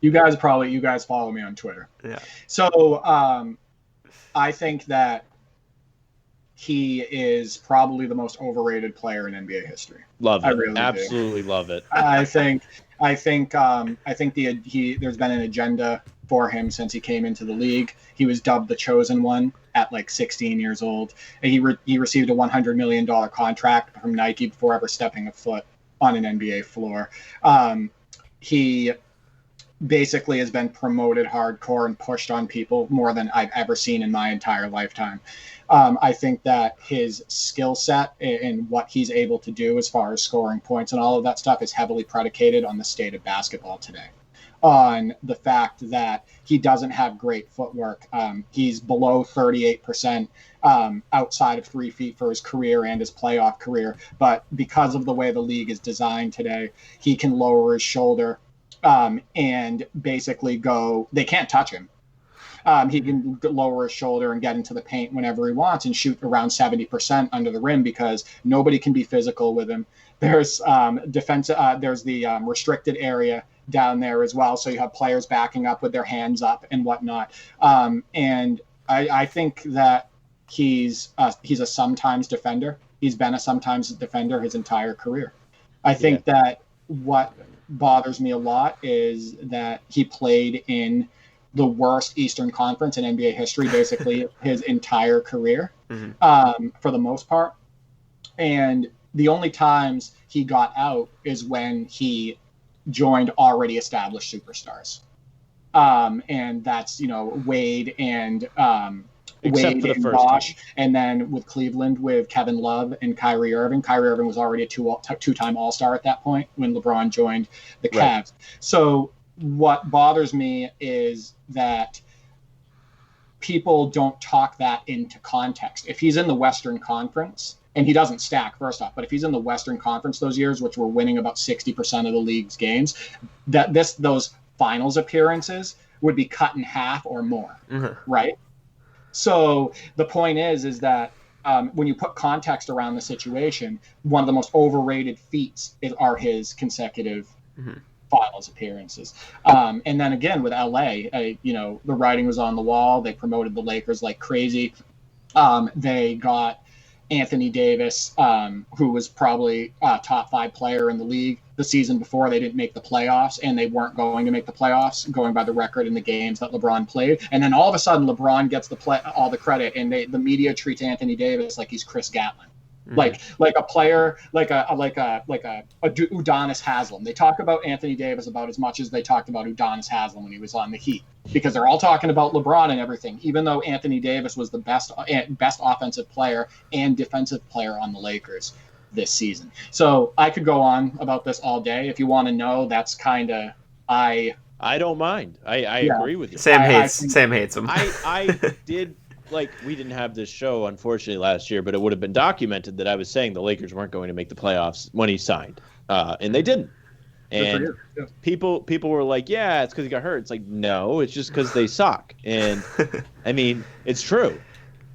You guys follow me on Twitter. Yeah. So I think that he is probably the most overrated player in NBA history. Love it. I really absolutely love it. I think there's been an agenda for him since he came into the league. He was dubbed the chosen one at like 16 years old. And he received a $100 million contract from Nike before ever stepping a foot on an NBA floor. He basically has been promoted hardcore and pushed on people more than I've ever seen in my entire lifetime. I think that his skill set and what he's able to do as far as scoring points and all of that stuff is heavily predicated on the state of basketball today, on the fact that he doesn't have great footwork. He's below 38% outside of 3 feet for his career and his playoff career. But because of the way the league is designed today, he can lower his shoulder and basically they can't touch him. He can lower his shoulder and get into the paint whenever he wants and shoot around 70% under the rim because nobody can be physical with him. There's there's the restricted area down there as well. So you have players backing up with their hands up and whatnot. And I think that he's a sometimes defender. He's been a sometimes defender his entire career. I think that what bothers me a lot is that he played in the worst Eastern Conference in NBA history, basically his entire career, for the most part. And the only times he got out is when he joined already established superstars. And that's, Wade and Bosh, and then with Cleveland with Kevin Love and Kyrie Irving. Kyrie Irving was already a two-time All-Star at that point when LeBron joined the Cavs. Right. So what bothers me is that people don't talk that into context. If he's in the Western Conference and he doesn't stack first off, but if he's in the Western Conference those years, which we're winning about 60% of the league's games, those finals appearances would be cut in half or more, right? So the point is that when you put context around the situation, one of the most overrated feats are his consecutive finals appearances. And then again with LA, the writing was on the wall. They promoted the Lakers like crazy. They got Anthony Davis, who was probably a top 5 player in the league. The season before, they didn't make the playoffs, and they weren't going to make the playoffs, going by the record in the games that LeBron played. And then all of a sudden, LeBron gets all the credit, and the media treats Anthony Davis like he's Chris Gatlin. Like a player, like a Udonis Haslem. They talk about Anthony Davis about as much as they talked about Udonis Haslem when he was on the Heat, because they're all talking about LeBron and everything, even though Anthony Davis was the best offensive player and defensive player on the Lakers this season. So I could go on about this all day. If you want to know, that's kind of I don't mind. I agree with you. Sam hates him. I did. Like, we didn't have this show, unfortunately, last year, but it would have been documented that I was saying the Lakers weren't going to make the playoffs when he signed, and they didn't. And people were like, "Yeah, it's because he got hurt." It's like, no, it's just because they suck. And I mean, it's true.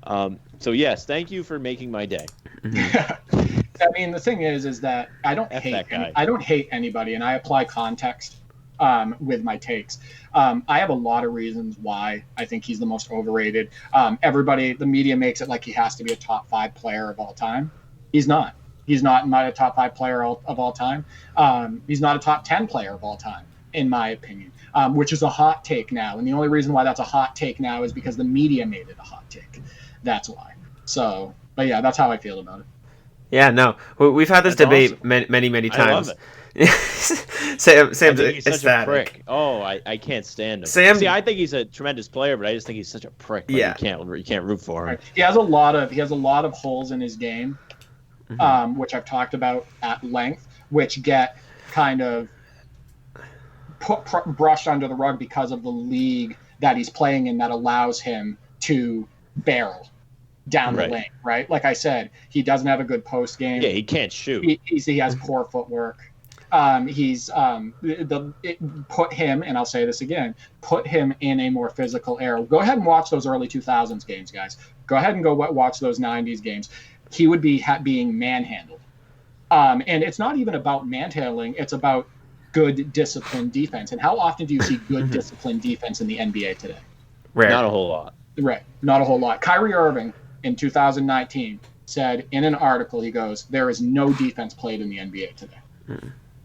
So yes, thank you for making my day. I mean, the thing is that I don't hate anybody, and I apply context with my takes. I have a lot of reasons why I think he's the most overrated. The media makes it like he has to be a top 5 player of all time. He's not. He's not a top 5 player of all time. He's not a top 10 player of all time, in my opinion, which is a hot take now. And the only reason why that's a hot take now is because the media made it a hot take. That's why. So, but yeah, that's how I feel about it. Yeah, no, we've had this debate awesome. many times. I love it. Sam's he's such a prick. Oh, I can't stand him. See, I think he's a tremendous player, but I just think he's such a prick. Like, you can't root for him. He has a lot of holes in his game, which I've talked about at length, which get kind of brushed under the rug because of the league that he's playing in that allows him to barrel down the lane, right? Like I said, he doesn't have a good post game. Yeah, he can't shoot. He has poor footwork. Put him, and I'll say this again, put him in a more physical era. Go ahead and watch those early 2000s games, guys. Go ahead and go watch those 90s games. He would be being manhandled. And it's not even about manhandling. It's about good disciplined defense. And how often do you see good disciplined defense in the NBA today? Rare. Not a whole lot. Right. Not a whole lot. Kyrie Irving in 2019 said in an article, he goes, "There is no defense played in the NBA today."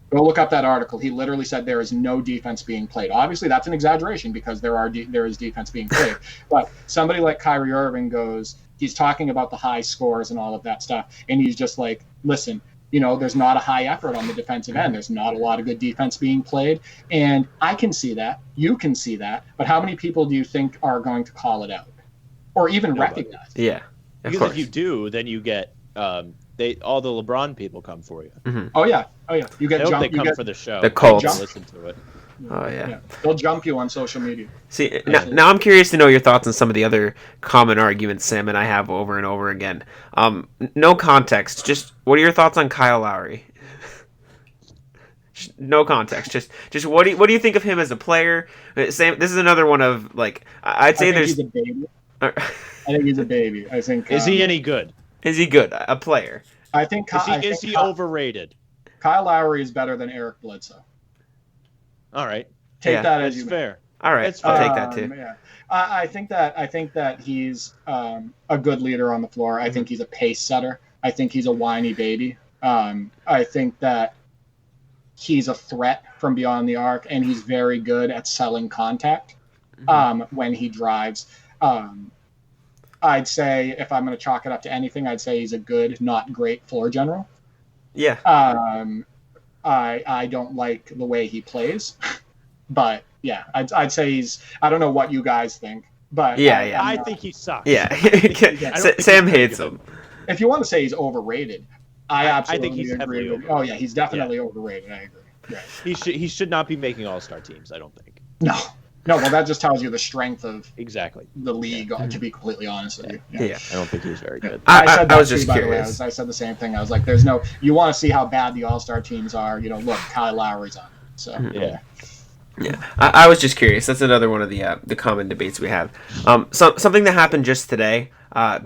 Go look up that article. He literally said there is no defense being played. Obviously, that's an exaggeration because there is defense being played. But somebody like Kyrie Irving he's talking about the high scores and all of that stuff, and he's just like, listen, there's not a high effort on the defensive end. There's not a lot of good defense being played, and I can see that. You can see that. But how many people do you think are going to call it out or even recognize it? Yeah, because if you do, then you get all the LeBron people come for you. Oh yeah. You get jumped. They come for the show. The Colts listen to it. Oh yeah. They'll jump you on social media. See, now I'm curious to know your thoughts on some of the other common arguments Sam and I have over and over again. No context. Just what are your thoughts on Kyle Lowry? No context. Just what do you think of him as a player? Sam, this is another one of like I'd say he's a baby. I think he's a baby. I think. Is he any good? Is he good? A player? I think. Is he overrated? Kyle Lowry is better than Eric Bledsoe. All right. Take that as fair. All right, I'll take that too. Yeah. I think that he's a good leader on the floor. I think he's a pace setter. I think he's a whiny baby. I think that he's a threat from beyond the arc, and he's very good at selling contact when he drives. I'd say if I'm going to chalk it up to anything, I'd say he's a good, not great floor general. Yeah. I don't like the way he plays, but yeah, I'd say I don't know what you guys think, but I think he sucks. Yeah. Sam hates him. If you want to say he's overrated, I absolutely think he's agree with you. Oh yeah, he's definitely overrated. I agree. Yeah. He should not be making all-star teams, I don't think. No. No, well, that just tells you the strength of exactly the league. To be completely honest with you, Yeah. I don't think he's very good. I said that I was too, just by the way. curious. I said the same thing. I was like, "There's no. You want to see how bad the All-Star teams are? Look, Kyle Lowry's on it." So Yeah. Yeah, I was just curious. That's another one of the common debates we have. Something that happened just today.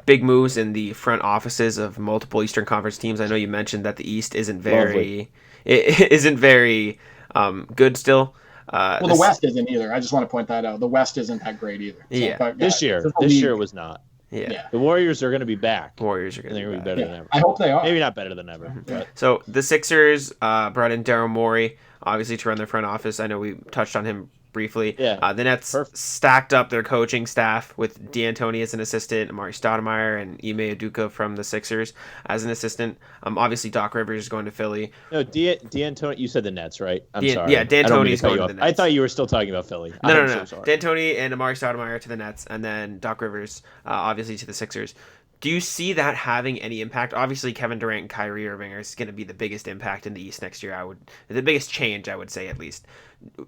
Big moves in the front offices of multiple Eastern Conference teams. I know you mentioned that the East isn't very good still. Well, the West isn't either. I just want to point that out. The West isn't that great either. So, Yeah. but, This year it was not. Yeah. The Warriors are going to be back. Warriors are going to be better than ever. I hope they are. Maybe not better than ever. But. So the Sixers brought in Daryl Morey, obviously to run their front office. I know we touched on him briefly. Yeah. The Nets stacked up their coaching staff with D'Antoni as an assistant, Amari Stoudemire, and Ime Udoka from the Sixers as an assistant. Obviously Doc Rivers is going to Philly. No, D'Antoni. You said the Nets, right? I'm sorry. Yeah, D'Antoni is going to the Nets. I thought you were still talking about Philly. No. D'Antoni and Amari Stoudemire to the Nets, and then Doc Rivers, obviously to the Sixers. Do you see that having any impact? Obviously, Kevin Durant and Kyrie Irving are going to be the biggest impact in the East next year. The biggest change, I would say, at least.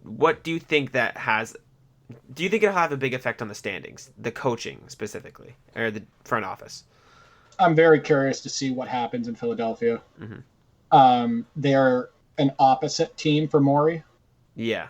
What do you think that has? Do you think it'll have a big effect on the standings, the coaching specifically, or the front office? I'm very curious to see what happens in Philadelphia. Mm-hmm. They're an opposite team for Morey. Yeah.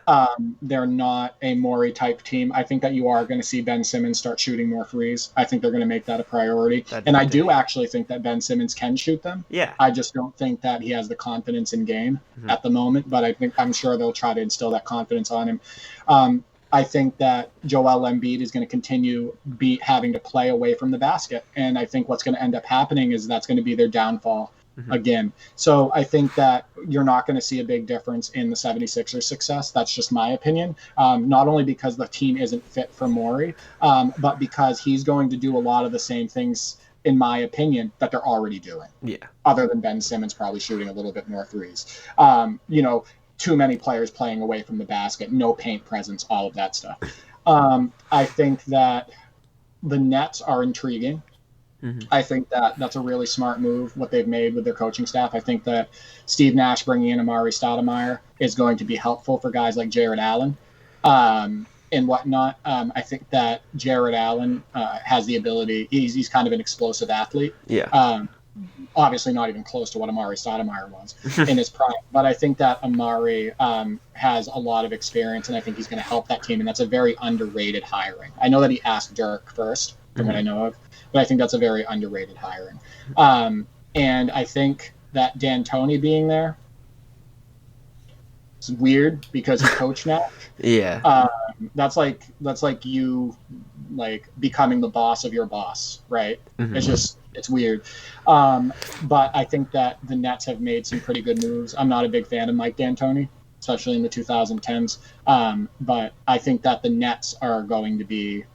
They're not a Morey type team. I think that you are going to see Ben Simmons start shooting more threes. I think they're going to make that a priority. I do actually think that Ben Simmons can shoot them. Yeah. I just don't think that he has the confidence in game at the moment, but I'm sure they'll try to instill that confidence on him. I think that Joel Embiid is going to continue having to play away from the basket. And I think what's going to end up happening is that's going to be their downfall. Again. So I think that you're not going to see a big difference in the 76ers success. That's just my opinion. Not only because the team isn't fit for Morey, but because he's going to do a lot of the same things, in my opinion, that they're already doing. Yeah. Other than Ben Simmons probably shooting a little bit more threes. Too many players playing away from the basket, no paint presence, all of that stuff. I think that the Nets are intriguing. I think that that's a really smart move, what they've made with their coaching staff. I think that Steve Nash bringing in Amari Stoudemire is going to be helpful for guys like Jared Allen and whatnot. I think that Jared Allen has the ability. He's kind of an explosive athlete. Yeah. Obviously not even close to what Amari Stoudemire was in his prime. But I think that Amari has a lot of experience, and I think he's going to help that team. And that's a very underrated hiring. I know that he asked Dirk first, from what I know of. But I think that's a very underrated hiring. And I think that D'Antoni being there is weird because he coached now. Yeah. That's like you becoming the boss of your boss, right? It's weird. But I think that the Nets have made some pretty good moves. I'm not a big fan of Mike D'Antoni, especially in the 2010s. But I think that the Nets are going to be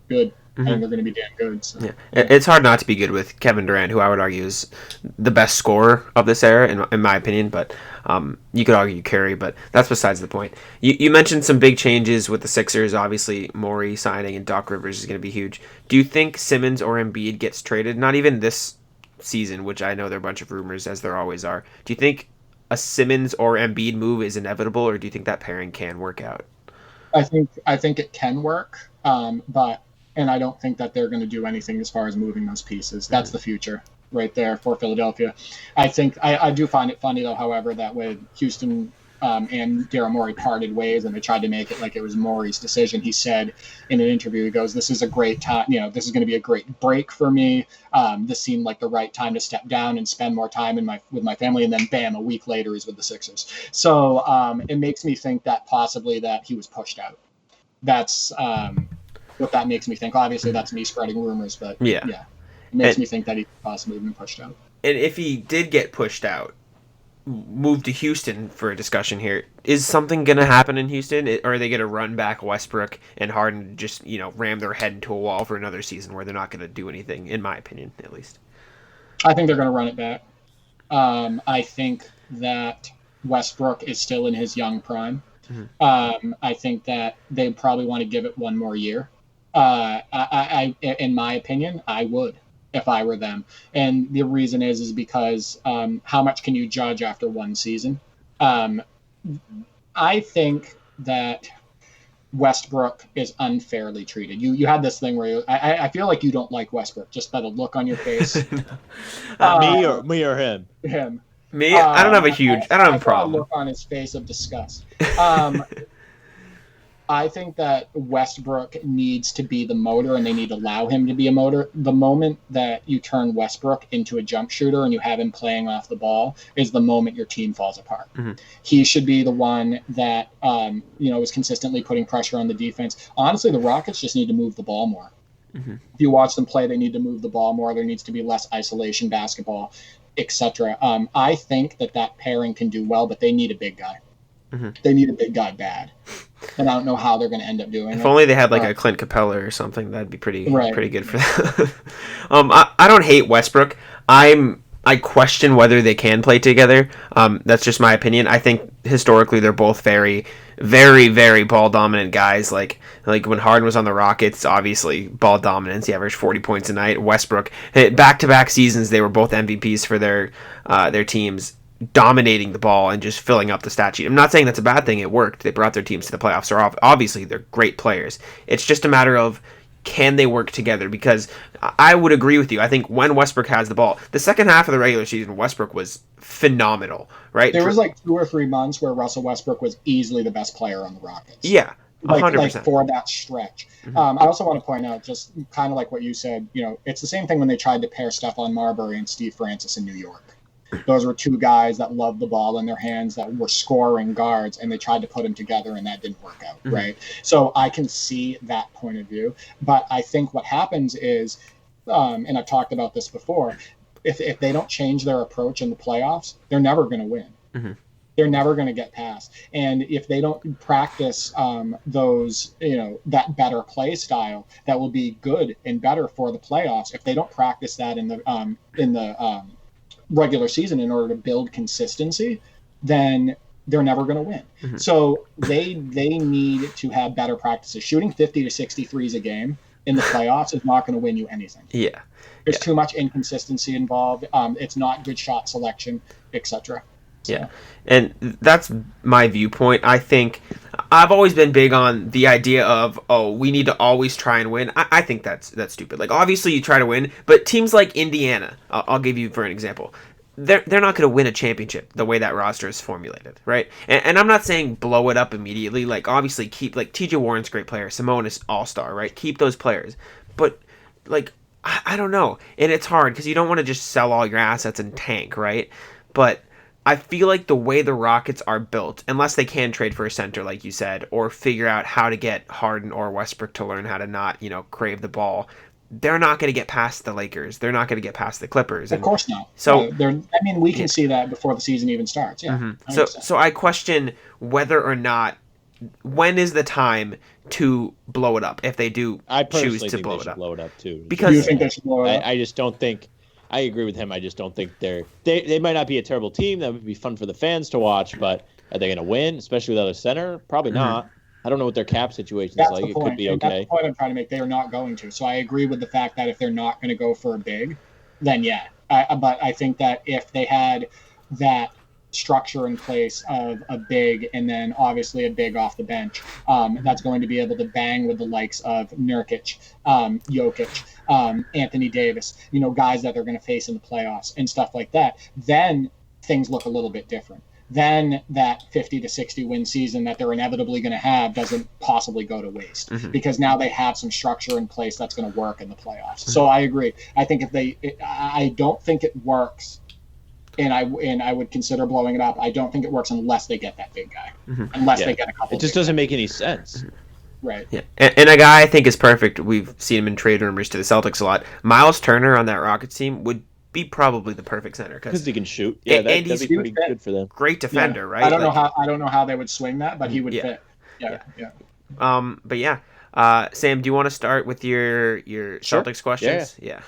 good. I think they're going to be damn good. So. Yeah. It's hard not to be good with Kevin Durant, who I would argue is the best scorer of this era, in my opinion. But you could argue Curry, but that's besides the point. You mentioned some big changes with the Sixers. Obviously, Morey signing and Doc Rivers is going to be huge. Do you think Simmons or Embiid gets traded? Not even this season, which I know there are a bunch of rumors, as there always are. Do you think a Simmons or Embiid move is inevitable, or do you think that pairing can work out? I think it can work, but. And I don't think that they're going to do anything as far as moving those pieces. That's the future right there for Philadelphia. I think I do find it funny, though, however, that when Houston and Daryl Morey parted ways and they tried to make it like it was Morey's decision, he said in an interview, he goes, "This is a great time. This is going to be a great break for me. This seemed like the right time to step down and spend more time with my family." And then, bam, a week later, he's with the Sixers. So it makes me think that possibly that he was pushed out. That's what that makes me think. Obviously, that's me spreading rumors, but yeah, it makes me think that he possibly been pushed out. And if he did get pushed out, moved to Houston for a discussion here, is something going to happen in Houston? Or are they going to run back Westbrook and Harden, just ram their head into a wall for another season where they're not going to do anything? In my opinion, at least. I think they're going to run it back. I think that Westbrook is still in his young prime. I think that they probably want to give it one more year. I in my opinion, I would if I were them. And the reason is because how much can you judge after one season? I think that Westbrook is unfairly treated. You had this thing where I feel like you don't like Westbrook just by the look on your face. Me or him? Him. Me? I don't have I don't have a problem. Look on his face of disgust. I think that Westbrook needs to be the motor, and they need to allow him to be a motor. The moment that you turn Westbrook into a jump shooter and you have him playing off the ball is the moment your team falls apart. Mm-hmm. He should be the one that is consistently putting pressure on the defense. Honestly, the Rockets just need to move the ball more. Mm-hmm. If you watch them play, they need to move the ball more. There needs to be less isolation basketball, etc. I think that pairing can do well, but they need a big guy. Mm-hmm. They need a big guy bad. And I don't know how they're going to end up doing it. If only they had like a Clint Capella or something, that'd be pretty good for them. I don't hate Westbrook. I question whether they can play together. That's just my opinion. I think historically they're both very, very, very ball dominant guys. Like when Harden was on the Rockets, obviously ball dominance. He averaged 40 points a night. Westbrook, back-to-back seasons, they were both MVPs for their teams, dominating the ball and just filling up the stat sheet. I'm not saying that's a bad thing. It worked. They brought their teams to the playoffs. So obviously, they're great players. It's just a matter of, can they work together? Because I would agree with you. I think when Westbrook has the ball, the second half of the regular season, Westbrook was phenomenal, right? There was like 2 or 3 months where Russell Westbrook was easily the best player on the Rockets. Yeah, 100%. Like for that stretch. Mm-hmm. I also want to point out, just kind of like what you said, it's the same thing when they tried to pair Stephon Marbury and Steve Francis in New York. Those were 2 guys that loved the ball in their hands, that were scoring guards, and they tried to put them together, and that didn't work out, mm-hmm. right? So I can see that point of view. But I think what happens is, and I've talked about this before, if they don't change their approach in the playoffs, they're never going to win. Mm-hmm. They're never going to get past. And if they don't practice that better play style that will be good and better for the playoffs, if they don't practice that in the regular season in order to build consistency, then they're never going to win. Mm-hmm. So they need to have better practices. Shooting 50 to 60 threes a game in the playoffs is not going to win you anything. Yeah. There's too much inconsistency involved. It's not good shot selection, etc. So. Yeah. And that's my viewpoint. I think I've always been big on the idea of, we need to always try and win. I think that's stupid. Like, obviously you try to win, but teams like Indiana, I'll give you for an example, they're not going to win a championship the way that roster is formulated, right? And I'm not saying blow it up immediately. Like, obviously keep, like, T.J. Warren's a great player, Sabonis all-star, right? Keep those players. But, like, I don't know. And it's hard because you don't want to just sell all your assets and tank, right? But I feel like the way the Rockets are built, unless they can trade for a center, like you said, or figure out how to get Harden or Westbrook to learn how to not, crave the ball, they're not going to get past the Lakers. They're not going to get past the Clippers. Of course not. So we can see that before the season even starts. Yeah. Mm-hmm. So I question whether or not, when is the time to blow it up if they do choose to blow it up? Blow it up too. Because you think they should blow it up? I just don't think. I agree with him. I just don't think they might not be a terrible team. That would be fun for the fans to watch, but are they going to win, especially without a center? Probably not. Mm-hmm. I don't know what their cap situation is like. It could be okay. That's the point I'm trying to make. They are not going to. So I agree with the fact that if they're not going to go for a big, then yeah. But I think that if they had that structure in place of a big and then obviously a big off the bench, that's going to be able to bang with the likes of Nurkic, Jokic, Anthony Davis, guys that they're going to face in the playoffs and stuff like that, then things look a little bit different. Then that 50 to 60 win season that they're inevitably going to have doesn't possibly go to waste, mm-hmm. because now they have some structure in place that's going to work in the playoffs. Mm-hmm. So I agree. I think I don't think it works, and I would consider blowing it up. I don't think it works unless they get that big guy, mm-hmm. unless they get a couple. It just doesn't make any sense. Mm-hmm. Right. Yeah. And a guy I think is perfect. We've seen him in trade rumors to the Celtics a lot. Miles Turner on that Rockets team would be probably the perfect center because he can shoot. Yeah, that'd be pretty good for them. Great defender, right? I don't know how they would swing that, but he would fit. Yeah. But yeah, Sam, do you want to start with your Celtics questions? Yeah.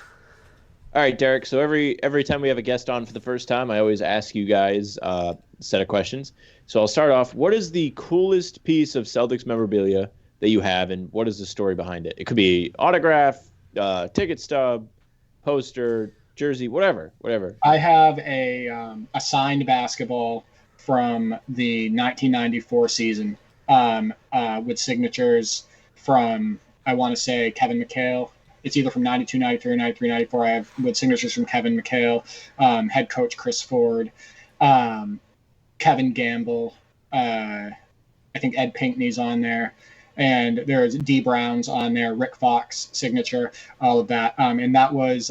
All right, Derek. So every time we have a guest on for the first time, I always ask you guys a set of questions. So I'll start off. What is the coolest piece of Celtics memorabilia that you have, and what is the story behind it? It could be autograph, ticket stub, poster, jersey, whatever. I have a signed basketball from the 1994 season with signatures from, I want to say, Kevin McHale. It's either from 92, 93, or 93, 94. I have with signatures from Kevin McHale, head coach Chris Ford, Kevin Gamble. I think Ed Pinkney's on there. And there's D. Brown's on there, Rick Fox signature, all of that. And that was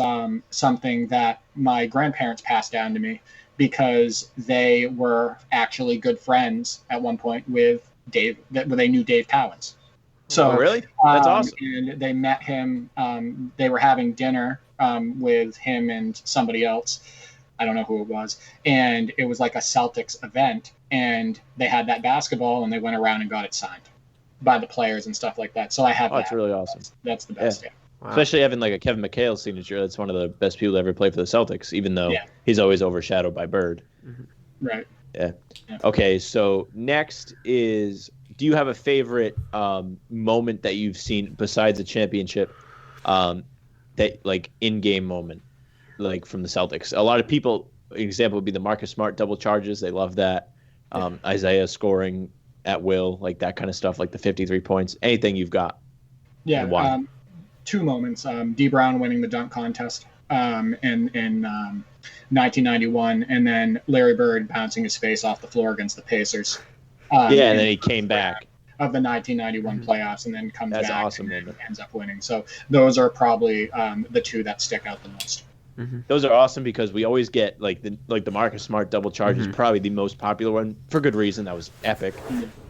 something that my grandparents passed down to me because they were actually good friends at one point with Dave. They knew Dave Cowens. So really? That's awesome. And they met him. They were having dinner with him and somebody else. I don't know who it was. And it was like a Celtics event. And they had that basketball and they went around and got it signed by the players and stuff like that. So I have that. That's really awesome. That's the best. Yeah. Wow. Especially having like a Kevin McHale signature. That's one of the best people to ever play for the Celtics, even though he's always overshadowed by Bird. Mm-hmm. Right. Yeah. Okay, so next is, do you have a favorite moment that you've seen besides the championship, that like in-game moment, like from the Celtics? A lot of people, an example would be the Marcus Smart double charges. They love that. Isaiah scoring at will, like that kind of stuff, like the 53 points. Anything you've got? Yeah. Two moments. D. Brown winning the dunk contest in 1991, and then Larry Bird bouncing his face off the floor against the Pacers. And then he came back of the 1991 playoffs, and then comes That's back awesome, and man. ends up winning. So those are probably the two that stick out the most. Mm-hmm. Those are awesome because we always get like the Marcus Smart double charge is probably the most popular one for good reason. That was epic,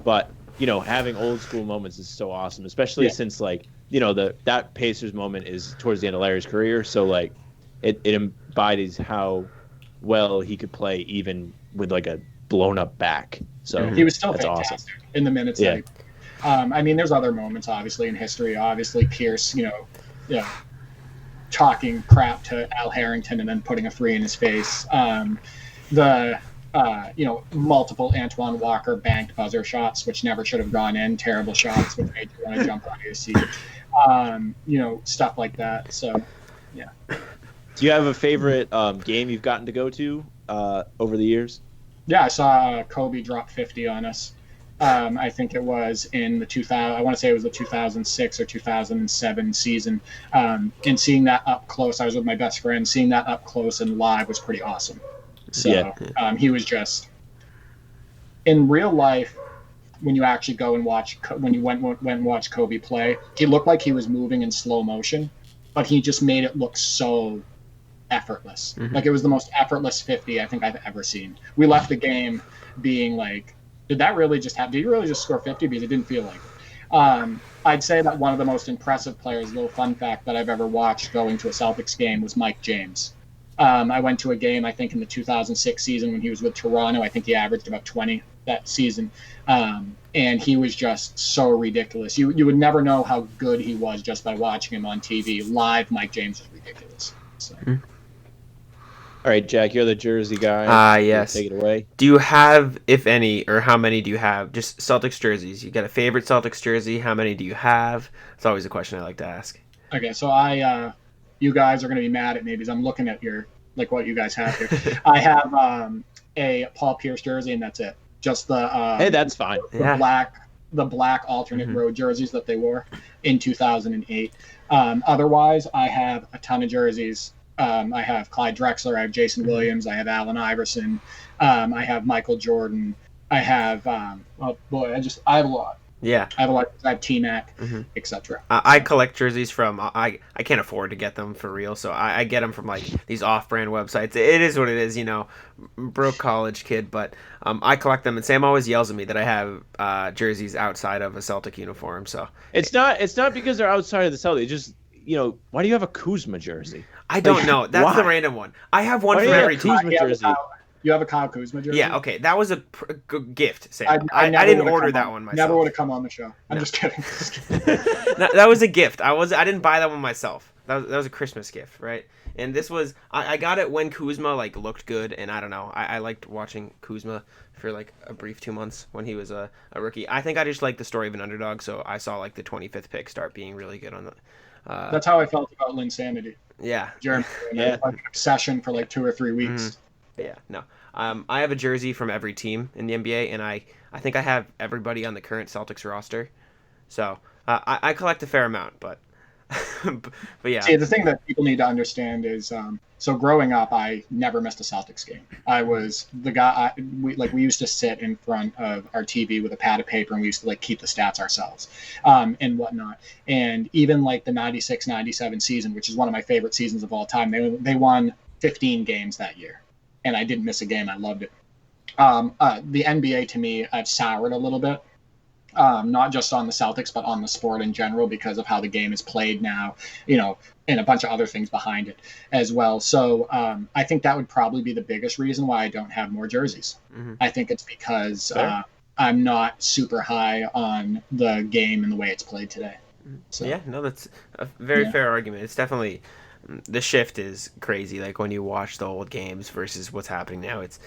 but having old school moments is so awesome, especially since like that Pacers moment is towards the end of Larry's career, so like it embodies how well he could play even with like a blown up back. So he was still that's fantastic awesome. in the minutes. Yeah. I mean, there's other moments obviously in history. Obviously Pierce, talking crap to Al Harrington and then putting a three in his face. Multiple Antoine Walker banked buzzer shots, which never should have gone in. Terrible shots, which made you want to jump on your seat. Stuff like that. So, yeah. Do you have a favorite game you've gotten to go to over the years? Yeah, I saw Kobe drop 50 on us. I think it was in the 2000. I want to say it was the 2006 or 2007 season. And seeing that up close, I was with my best friend. Seeing that up close and live was pretty awesome. So he was just in real life. When you actually go and watch, when you went and watch Kobe play, he looked like he was moving in slow motion, but he just made it look so effortless. Mm-hmm. Like it was the most effortless 50 I think I've ever seen. We left the game being like, did that really just happen? Did you really just score 50? Because it didn't feel like it. I'd say that one of the most impressive players, a little fun fact that I've ever watched going to a Celtics game was Mike James. I went to a game, I think, in the 2006 season when he was with Toronto. I think he averaged about 20 that season. And he was just so ridiculous. You would never know how good he was just by watching him on TV. Live, Mike James was ridiculous. So. All right, Jack, you're the Jersey guy. Yes. Take it away. Do you have, if any, or how many do you have, just Celtics jerseys? You got a favorite Celtics jersey? How many do you have? It's always a question I like to ask. Okay, so you guys are going to be mad at me because I'm looking at what you guys have here. I have a Paul Pierce jersey, and that's it. Just the hey, that's fine. The black alternate road jerseys that they wore in 2008. Otherwise, I have a ton of jerseys. I have Clyde Drexler, I have Jason Williams, I have Allen Iverson, I have Michael Jordan, I have I have a lot. Yeah, I have T-Mac, etc. I collect jerseys from I can't afford to get them for real, so I get them from like these off-brand websites. It is what it is, broke college kid, but I collect them, and Sam always yells at me that I have jerseys outside of a Celtic uniform. So it's not because they're outside of the Celtics. Just why do you have a Kuzma jersey? I don't know. That's the random one. I have one from every team. Kuzma jersey. You have a Kyle Kuzma jersey? Yeah, okay. That was a gift, Sam. I didn't order that one myself. Never would have come on the show. I'm just kidding. That was a gift. I didn't buy that one myself. That was a Christmas gift, right? And this was I got it when Kuzma looked good, and I don't know. I liked watching Kuzma for a brief 2 months when he was a rookie. I think I just liked the story of an underdog, so I saw the 25th pick start being really good on the. That's how I felt about Linsanity. Yeah. Jeremy. Yeah. An obsession for 2 or 3 weeks. Yeah, no. I have a jersey from every team in the NBA, and I I think I have everybody on the current Celtics roster. So I collect a fair amount, but but yeah. See, the thing that people need to understand is, so growing up, I never missed a Celtics game. I was the guy. We used to sit in front of our TV with a pad of paper, and we used to keep the stats ourselves, and whatnot. And even the 96-97 season, which is one of my favorite seasons of all time, they won 15 games that year, and I didn't miss a game. I loved it. The NBA to me, I've soured a little bit. Not just on the Celtics, but on the sport in general because of how the game is played now, and a bunch of other things behind it as well. So I think that would probably be the biggest reason why I don't have more jerseys. Mm-hmm. I think it's because I'm not super high on the game and the way it's played today. So, yeah, no, that's a very fair argument. It's definitely, the shift is crazy. When you watch the old games versus what's happening now, it's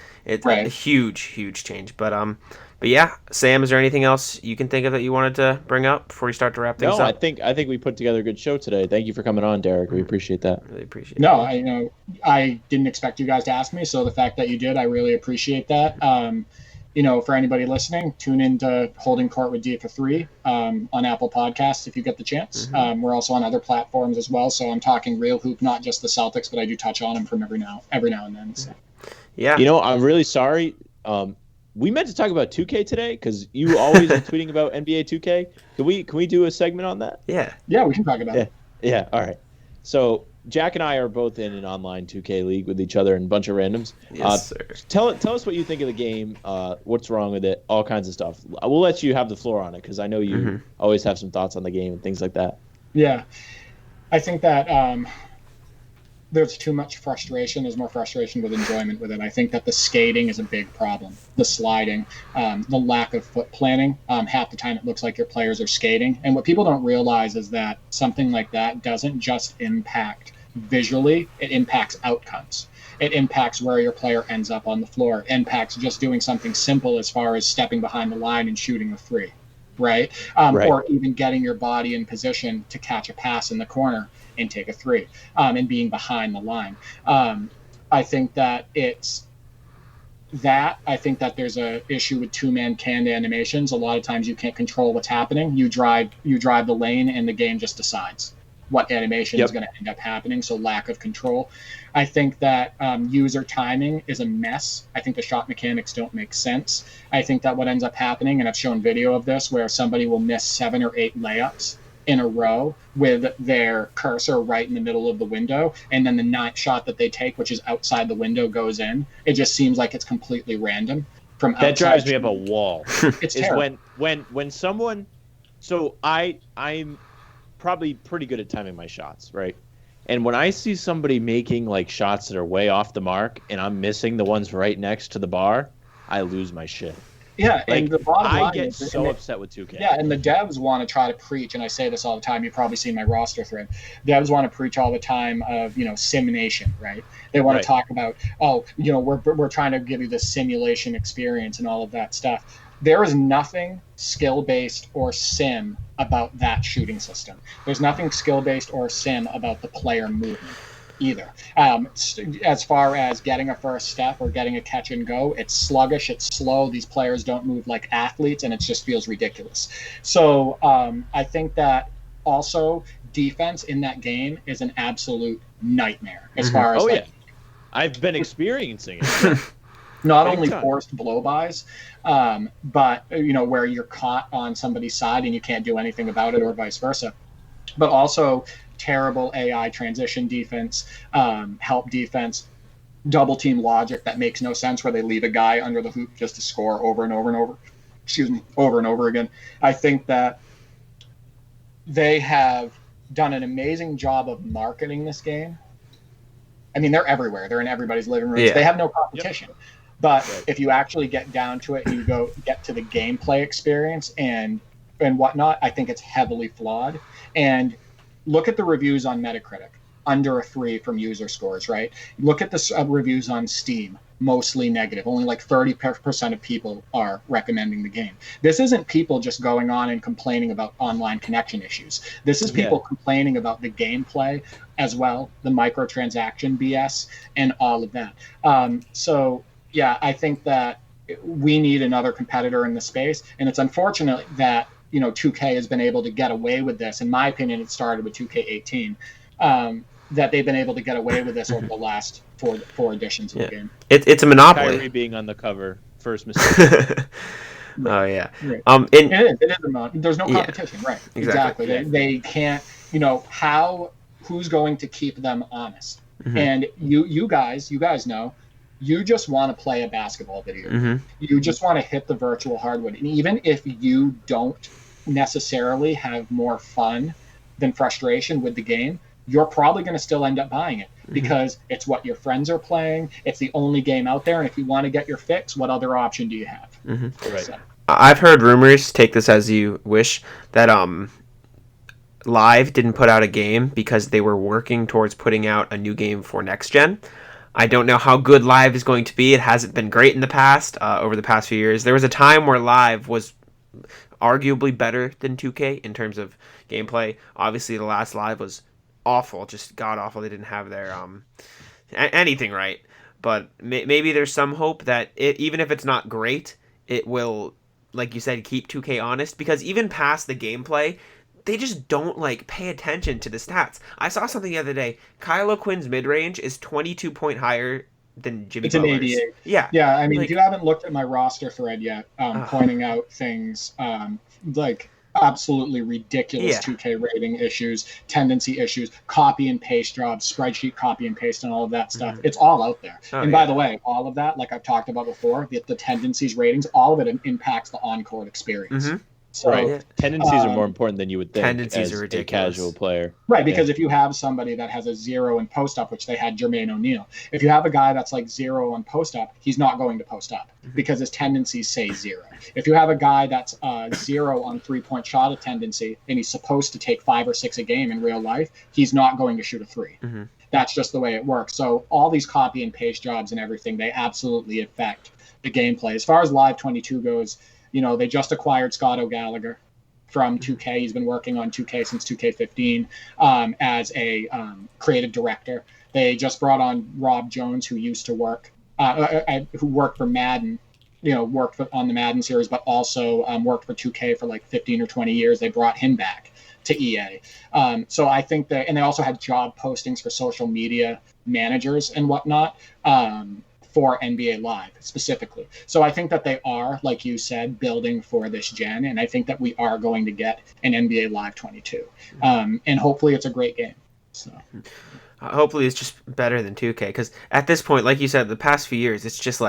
right. A huge change. But yeah, Sam, is there anything else you can think of that you wanted to bring up before we start to wrap things up? No, I think we put together a good show today. Thank you for coming on, Derek. We appreciate that. Really appreciate it. No, I didn't expect you guys to ask me, so the fact that you did, I really appreciate that. For anybody listening, tune into Holding Court with Dee4Three on Apple Podcasts if you get the chance. Mm-hmm. We're also on other platforms as well, so I'm talking real hoop, not just the Celtics, but I do touch on them from every now and then. So. Yeah. I'm really sorry. We meant to talk about 2K today because you always are tweeting about NBA 2K. Can we do a segment on that? Yeah. Yeah, we can talk about it. Yeah. All right. So Jack and I are both in an online 2K league with each other and a bunch of randoms. Yes, sir. Tell us what you think of the game. What's wrong with it? All kinds of stuff. We'll let you have the floor on it because I know you always have some thoughts on the game and things like that. Yeah, I think that there's too much frustration. There's more frustration with enjoyment with it. I think that the skating is a big problem. The sliding, the lack of foot planning. Half the time it looks like your players are skating. And what people don't realize is that something like that doesn't just impact visually, it impacts outcomes. It impacts where your player ends up on the floor. It impacts just doing something simple as far as stepping behind the line and shooting a three, right? Or even getting your body in position to catch a pass in the corner and take a three, and being behind the line. I think that it's that. I think that there's a issue with two-man canned animations. A lot of times you can't control what's happening. You drive the lane and the game just decides what animation is going to end up happening, so lack of control. I think that user timing is a mess. I think the shot mechanics don't make sense. I think that what ends up happening, and I've shown video of this, where somebody will miss 7 or 8 layups in a row with their cursor right in the middle of the window, and then the 9th shot that they take, which is outside the window, goes in. It just seems like it's completely random. From that drives me up a wall. It's terrible. when someone, so I'm probably pretty good at timing my shots, right? And when I see somebody making shots that are way off the mark and I'm missing the ones right next to the bar, I lose my shit. Yeah, and the bottom line I get so upset with 2K. Yeah, and the devs want to try to preach, and I say this all the time. You've probably seen my roster thread. Devs want to preach all the time of simulation, right? They want to talk about, we're trying to give you this simulation experience and all of that stuff. There is nothing skill-based or sim about that shooting system. There's nothing skill-based or sim about the player movement either. As far as getting a first step or getting a catch and go, it's sluggish, it's slow. These players don't move like athletes, and it just feels ridiculous. So I think that also defense in that game is an absolute nightmare as far as I've been experiencing it. Not only forced blow-bys, but where you're caught on somebody's side and you can't do anything about it, or vice versa, but also terrible AI transition defense, help defense, double team logic that makes no sense, where they leave a guy under the hoop just to score over and over and over again. I think that they have done an amazing job of marketing this game. I mean, they're everywhere. They're in everybody's living rooms. They have no competition. Yep. But if you actually get down to it and you get to the gameplay experience and whatnot, I think it's heavily flawed. And look at the reviews on Metacritic, under a 3 from user scores, right? Look at the reviews on Steam, mostly negative. Only 30% of people are recommending the game. This isn't people just going on and complaining about online connection issues. This is people complaining about the gameplay as well, the microtransaction BS, and all of that. I think that we need another competitor in the space. And it's unfortunate that, 2K has been able to get away with this. In my opinion, it started with 2K18, that they've been able to get away with this over the last four editions of the game. It's a monopoly. Kyrie being on the cover, first mistake. Oh yeah. Right. It is there's no competition, right? Exactly. They can't. Who's going to keep them honest? Mm-hmm. And you guys know, you just want to play a basketball video. Mm-hmm. You just want to hit the virtual hardwood, and even if you don't necessarily have more fun than frustration with the game, you're probably going to still end up buying it because it's what your friends are playing. It's the only game out there. And if you want to get your fix, what other option do you have? Mm-hmm. Right. So. I've heard rumors, take this as you wish, that Live didn't put out a game because they were working towards putting out a new game for next gen. I don't know how good Live is going to be. It hasn't been great in the past, over the past few years. There was a time where Live was arguably better than 2K in terms of gameplay. Obviously, the last Live was awful, just god awful. They didn't have their anything right, but maybe there's some hope that even if it's not great, it will, like you said, keep 2K honest, because even past the gameplay, they just don't pay attention to the stats. I saw something the other day. Kyle O'Quinn's mid-range is 22 point higher than Jimmy Butler's. It's an 88. Yeah. I mean, if you haven't looked at my roster thread yet, pointing out things absolutely ridiculous 2K rating issues, tendency issues, copy and paste jobs, spreadsheet copy and paste, and all of that stuff. It's all out there. By the way, all of that, like I've talked about before, the tendencies ratings, all of it impacts the on-court experience. Mm-hmm. So, right. Tendencies are more important than you would think. Tendencies as are ridiculous. A casual player. Right, because if you have somebody that has a 0 in post-up, which they had Jermaine O'Neal, if you have a guy that's 0 on post-up, he's not going to post up because his tendencies say 0. If you have a guy that's 0 on three-point shot of tendency and he's supposed to take 5 or 6 a game in real life, he's not going to shoot a 3. Mm-hmm. That's just the way it works. So all these copy and paste jobs and everything, they absolutely affect the gameplay. As far as Live 22 goes, they just acquired Scott O'Gallagher from 2K. He's been working on 2K since 2K15 as a creative director. They just brought on Rob Jones, who used to work, who worked for Madden, worked on the Madden series, but also worked for 2K for 15 or 20 years. They brought him back to EA. So I think that, and they also had job postings for social media managers and whatnot. For NBA Live specifically. So I think that they are, like you said, building for this gen, and I think that we are going to get an NBA Live 22. And hopefully it's a great game. So hopefully it's just better than 2K, because at this point, like you said, the past few years, it's just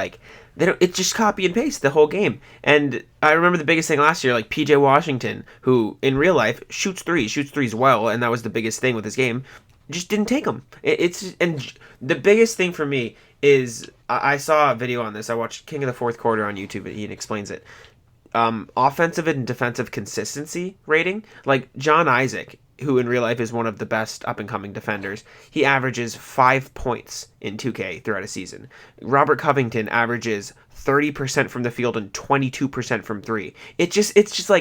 it's just copy and paste the whole game. And I remember the biggest thing last year, PJ Washington, who in real life shoots threes well, and that was the biggest thing with his game, just didn't take them. And the biggest thing for me is, I saw a video on this. I watched King of the Fourth Quarter on YouTube, and he explains it. Offensive and defensive consistency rating. John Isaac, who in real life is one of the best up-and-coming defenders, he averages 5 points in 2K throughout a season. Robert Covington averages 30% from the field and 22% from 3. It's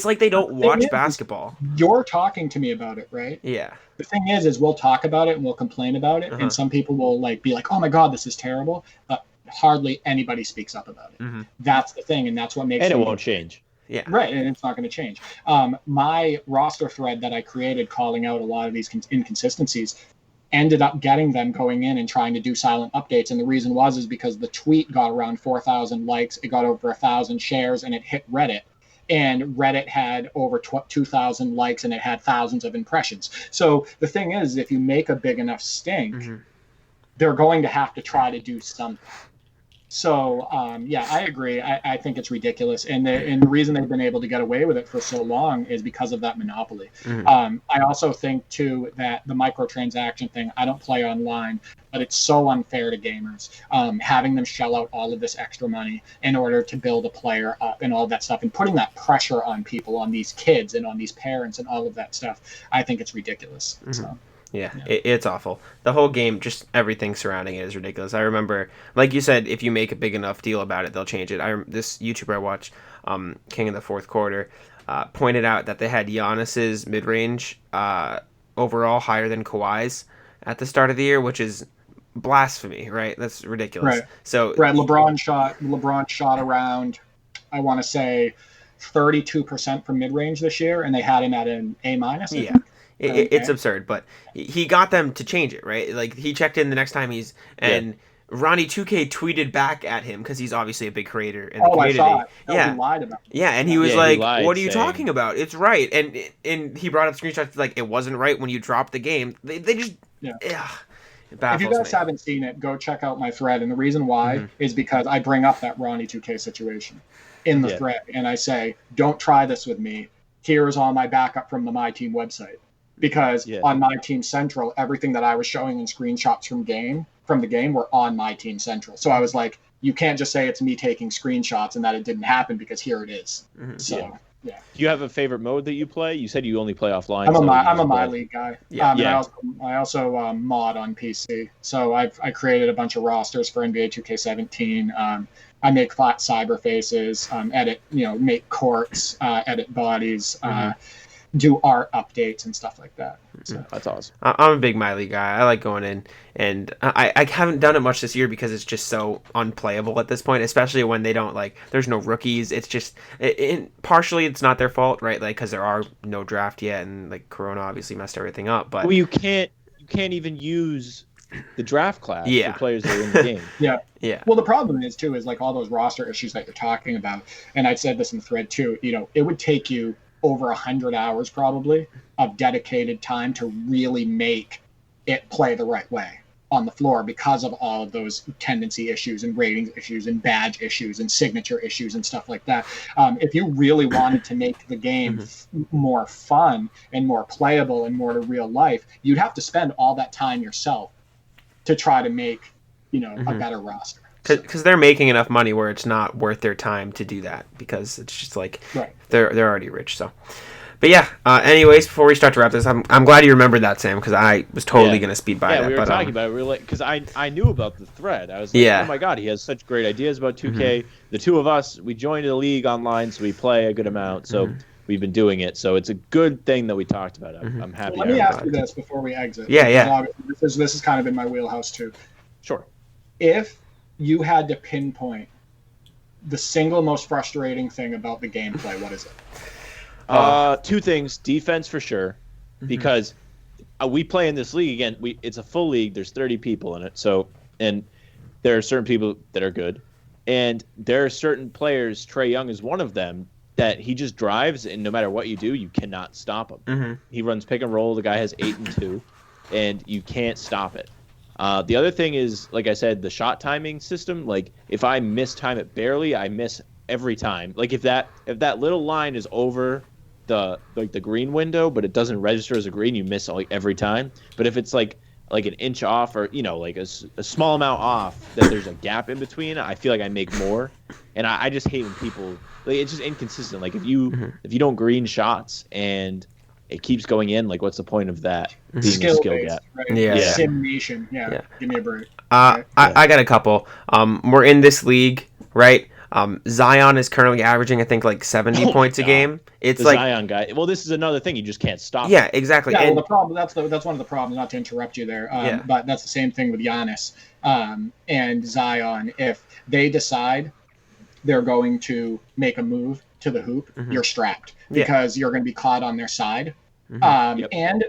like they don't watch basketball. You're talking to me about it, right? Yeah. The thing is we'll talk about it and we'll complain about it, and some people will be like, "Oh my God, this is terrible," but hardly anybody speaks up about it. Mm-hmm. That's the thing, and that's what makes it won't change. Yeah. Right, and it's not going to change. My roster thread that I created calling out a lot of these inconsistencies ended up getting them going in and trying to do silent updates, and the reason is because the tweet got around 4,000 likes, it got over 1,000 shares, and it hit Reddit. And Reddit had over 2,000 likes, and it had thousands of impressions. So the thing is, if you make a big enough stink, they're going to have to try to do something. So, I agree. I think it's ridiculous. And the reason they've been able to get away with it for so long is because of that monopoly. Mm-hmm. I also think, too, that the microtransaction thing, I don't play online, but it's so unfair to gamers, having them shell out all of this extra money in order to build a player up and all that stuff, and putting that pressure on people, on these kids and on these parents and all of that stuff. I think it's ridiculous. Mm-hmm. So. Yeah. It's awful. The whole game, just everything surrounding it is ridiculous. I remember, like you said, if you make a big enough deal about it, they'll change it. This YouTuber I watch, King of the Fourth Quarter, pointed out that they had Giannis's mid-range overall higher than Kawhi's at the start of the year, which is blasphemy, right? That's ridiculous. Right. So right, LeBron shot around, I want to say, 32% from mid range this year, and they had him at an A-. Yeah. It's absurd, but he got them to change it, right? Like, he checked in the next time Ronnie 2K tweeted back at him because he's obviously a big creator in the community. I saw it. Yeah, he lied about it. Yeah, and he was like, "What are you saying, talking about? It's right." And he brought up screenshots like it wasn't right when you dropped the game. They just If you guys haven't seen it, go check out my thread. And the reason why is because I bring up that Ronnie 2K situation in the thread, and I say, "Don't try this with me. Here is all my backup from the My Team website." Because on My Team Central, everything that I was showing in screenshots from the game were on My Team Central. So I was like, you can't just say it's me taking screenshots and that it didn't happen, because here it is. So, Do you have a favorite mode that you play? You said you only play offline. I'm a My League guy. I also mod on PC. So I created a bunch of rosters for NBA 2K17. I make flat cyber faces, edit, make courts, edit bodies, do art updates and stuff like that. So that's awesome. I'm a big Miley guy. I like going in, and I haven't done it much this year because it's just so unplayable at this point, especially when they don't there's no rookies. It's just partially it's not their fault, right? Like, because there are no draft yet, and like Corona obviously messed everything up. But you can't even use the draft class for players that are in the game. Yeah. Well, the problem is like all those roster issues that you're talking about, and I said this in the thread too. It would take you over 100 hours probably of dedicated time to really make it play the right way on the floor, because of all of those tendency issues and ratings issues and badge issues and signature issues and stuff like that. If you really wanted to make the game more fun and more playable and more to real life, you'd have to spend all that time yourself to try to make a better roster. Because they're making enough money where it's not worth their time to do that, because it's just like they're already rich. So, but anyways, before we start to wrap this, I'm glad you remembered that, Sam, because I was totally gonna speed by that. Yeah, we were talking about it really, because I knew about the thread. I was like, oh my god, he has such great ideas about 2K. The two of us, we joined a league online, so we play a good amount. So we've been doing it. So it's a good thing that we talked about it. I'm happy. Well, let me ask you this before we exit. This is kind of in my wheelhouse too. Sure. If you had to pinpoint the single most frustrating thing about the gameplay, what is it? Two things. Defense for sure, because we play in this league again. It's a full league. There's 30 people in it. So, and there are certain people that are good, and there are certain players. Trae Young is one of them, that he just drives, and no matter what you do, you cannot stop him. He runs pick and roll. The guy has 8 and 2, and you can't stop it. The other thing is, like I said, the shot timing system. Like, if I miss time it barely, I miss every time. Like, if that little line is over the green window, but it doesn't register as a green, you miss every time. But if it's like an inch off, or like a small amount off, that there's a gap in between, I feel like I make more. And I just hate when people it's just inconsistent. Like, if you don't green shots and it keeps going in, like, what's the point of that being a skill gap? Right? Sim Nation. Yeah. Give me a break. I got a couple. We're in this league, right? Zion is currently averaging, I think, like 70 points a game. It's the Zion guy. Well, this is another thing. You just can't stop. Yeah, exactly. Yeah, well, the problem that's one of the problems. Not to interrupt you there, but that's the same thing with Giannis and Zion. If they decide they're going to make a move to the hoop, you're strapped, because you're going to be caught on their side. And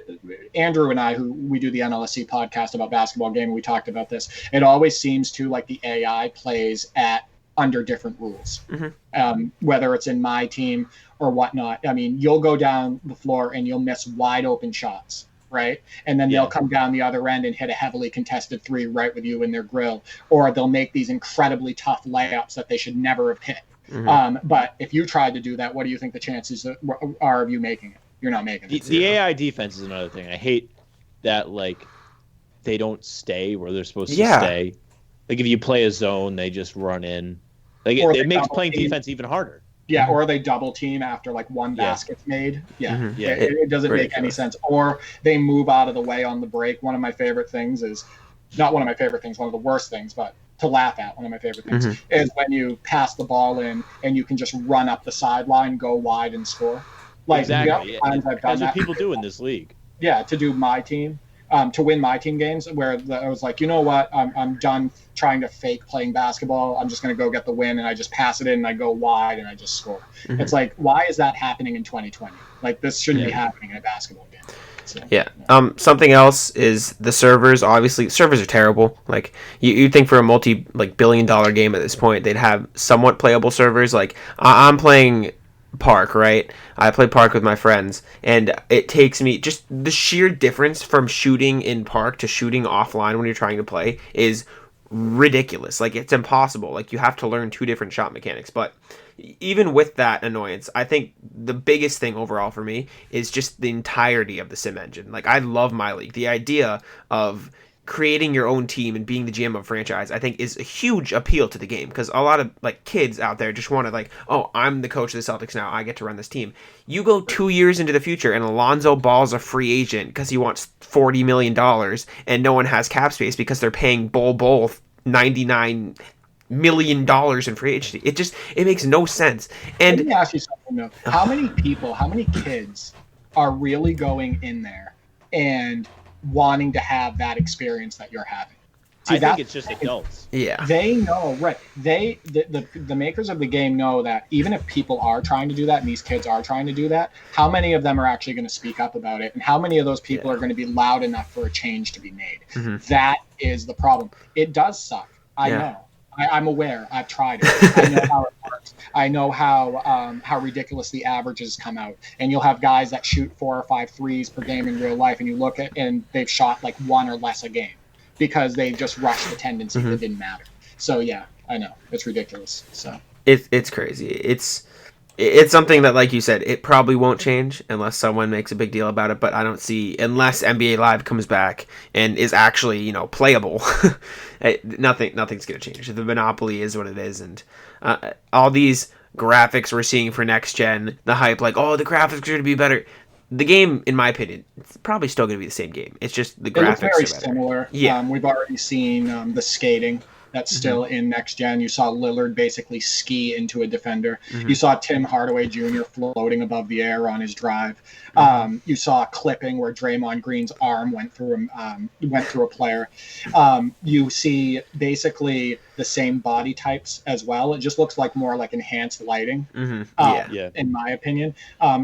Andrew and I, who we do the NLSC podcast about basketball game, we talked about this. It always seems to like the AI plays under different rules, whether it's in my team or whatnot. I mean, you'll go down the floor and you'll miss wide open shots, right? And then they'll come down the other end and hit a heavily contested 3 right with you in their grill, or they'll make these incredibly tough layups that they should never have hit. But if you tried to do that, what do you think the chances are of you making it? You're not making it. The AI defense is another thing. I hate that, like, they don't stay where they're supposed to stay. Like, if you play a zone, they just run in. Like, it makes playing defense even harder. Yeah, or they double team after, like, one basket's made. It doesn't make any sense. Or they move out of the way on the break. One of my favorite things is, not one of my favorite things, one of the worst things, but to laugh at, one of my favorite things, is when you pass the ball in and you can just run up the sideline, go wide, and score. Like, exactly. Times I've done that's what people do in this league. Yeah, to do my team. to win my team games, where I was like, you know what, I'm done trying to fake playing basketball. I'm just going to go get the win, and I just pass it in, and I go wide, and I just score. Mm-hmm. It's like, why is that happening in 2020? Like, this shouldn't be happening in a basketball game. So, yeah. Something else is the servers. Obviously, servers are terrible. Like you'd think for a multi-billion-dollar game at this point, they'd have somewhat playable servers. Like I'm playing Park, right? I play Park with my friends, and it takes me just the sheer difference from shooting in Park to shooting offline when you're trying to play is ridiculous. Like it's impossible. Like you have to learn two different shot mechanics. But even with that annoyance, I think the biggest thing overall for me is just the entirety of the sim engine. Like I love my league. The idea of creating your own team and being the GM of a franchise, I think, is a huge appeal to the game, because a lot of like kids out there just want to like, oh, I'm the coach of the Celtics now, I get to run this team. You go 2 years into the future and Alonzo Ball's a free agent because he wants $40 million and no one has cap space because they're paying Bol $99 million in free agency. It makes no sense. And let me ask you something though. How many kids are really going in there and wanting to have that experience that you're having? I think it's just adults. Yeah. They know, right. The makers of the game know that even if people are trying to do that and these kids are trying to do that, how many of them are actually going to speak up about it? And how many of those people are going to be loud enough for a change to be made? Mm-hmm. That is the problem. It does suck. I know. I'm aware. I've tried it. I know how it works. I know how ridiculous the averages come out. And you'll have guys that shoot 4 or 5 threes per game in real life, and you look at and they've shot like 1 or less a game because they just rushed the tendency that didn't matter. So yeah, I know it's ridiculous. So it's crazy. It's something that, like you said, it probably won't change unless someone makes a big deal about it. But I don't see, unless NBA Live comes back and is actually, playable, nothing's going to change. The monopoly is what it is. And all these graphics we're seeing for next gen, the hype, like, oh, the graphics are going to be better. The game, in my opinion, it's probably still going to be the same game. It's just the graphics are very better. Similar. Yeah. We've already seen the skating. That's still in next gen. You saw Lillard basically ski into a defender. Mm-hmm. You saw Tim Hardaway Jr. floating above the air on his drive. Mm-hmm. You saw clipping where Draymond Green's arm went through a player. You see basically the same body types as well. It just looks like more like enhanced lighting, in my opinion.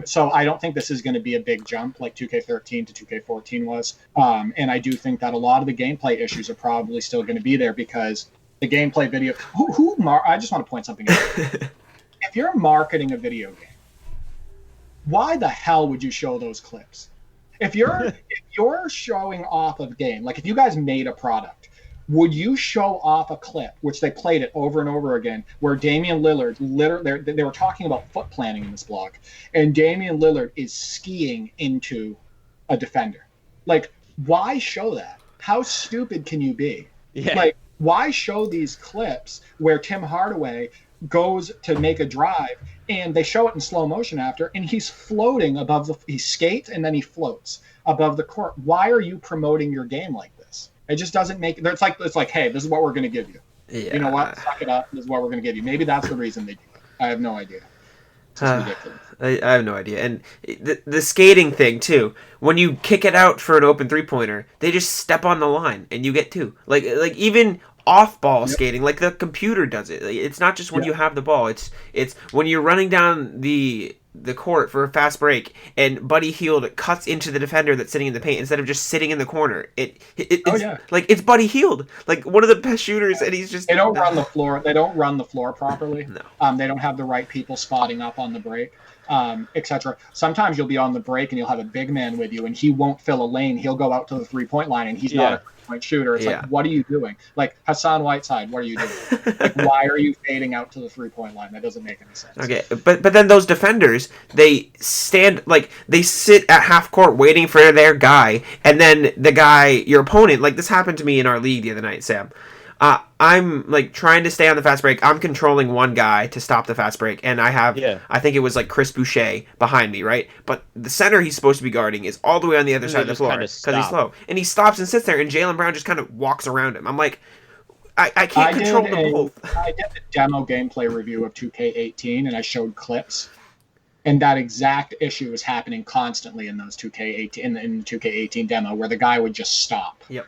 So I don't think this is going to be a big jump like 2K13 to 2K14 was. And I do think that a lot of the gameplay issues are probably still going to be there because the gameplay video. I just want to point something out. If you're marketing a video game, why the hell would you show those clips? If you're showing off a game, like if you guys made a product, would you show off a clip, which they played it over and over again, where Damian Lillard, they were talking about foot planning in this blog, and Damian Lillard is skiing into a defender? Like, why show that? How stupid can you be? Yeah. Like, why show these clips where Tim Hardaway goes to make a drive and they show it in slow motion after, and he's floating he skates and then he floats above the court? Why are you promoting your game like this? It just doesn't make it's like, hey, this is what we're going to give you. Yeah. You know what? Suck it up. This is what we're going to give you. Maybe that's the reason they do it. I have no idea. It's ridiculous. I have no idea. And the skating thing, too. When you kick it out for an open three-pointer, they just step on the line, and you get 2. Like even off-ball skating, like the computer does it. It's not just when you have the ball. It's when you're running down the court for a fast break, and Buddy Hield cuts into the defender that's sitting in the paint instead of just sitting in the corner. It's Buddy Hield, like one of the best shooters, and he's just... They don't run the floor. They don't run the floor properly. No. They don't have the right people spotting up on the break. Etc. Sometimes you'll be on the break and you'll have a big man with you and he won't fill a lane. He'll go out to the 3-point line and he's not a 3-point shooter. It's like, what are you doing? Like Hassan Whiteside, what are you doing? Like, why are you fading out to the 3-point line? That doesn't make any sense. Okay, but then those defenders, they stand, like, they sit at half court waiting for their guy, and then the guy, your opponent, like this happened to me in our league the other night, Sam. I'm like trying to stay on the fast break. I'm controlling one guy to stop the fast break, and I have, I think it was like Chris Boucher behind me, right? But the center he's supposed to be guarding is all the way on the other side of the floor because he's slow, and he stops and sits there, and Jaylen Brown just kind of walks around him. I'm like, I can't control them both. I did the demo gameplay review of 2K18, and I showed clips, And that exact issue is happening constantly in those 2K18 in 2K18 demo, where the guy would just stop. Yep.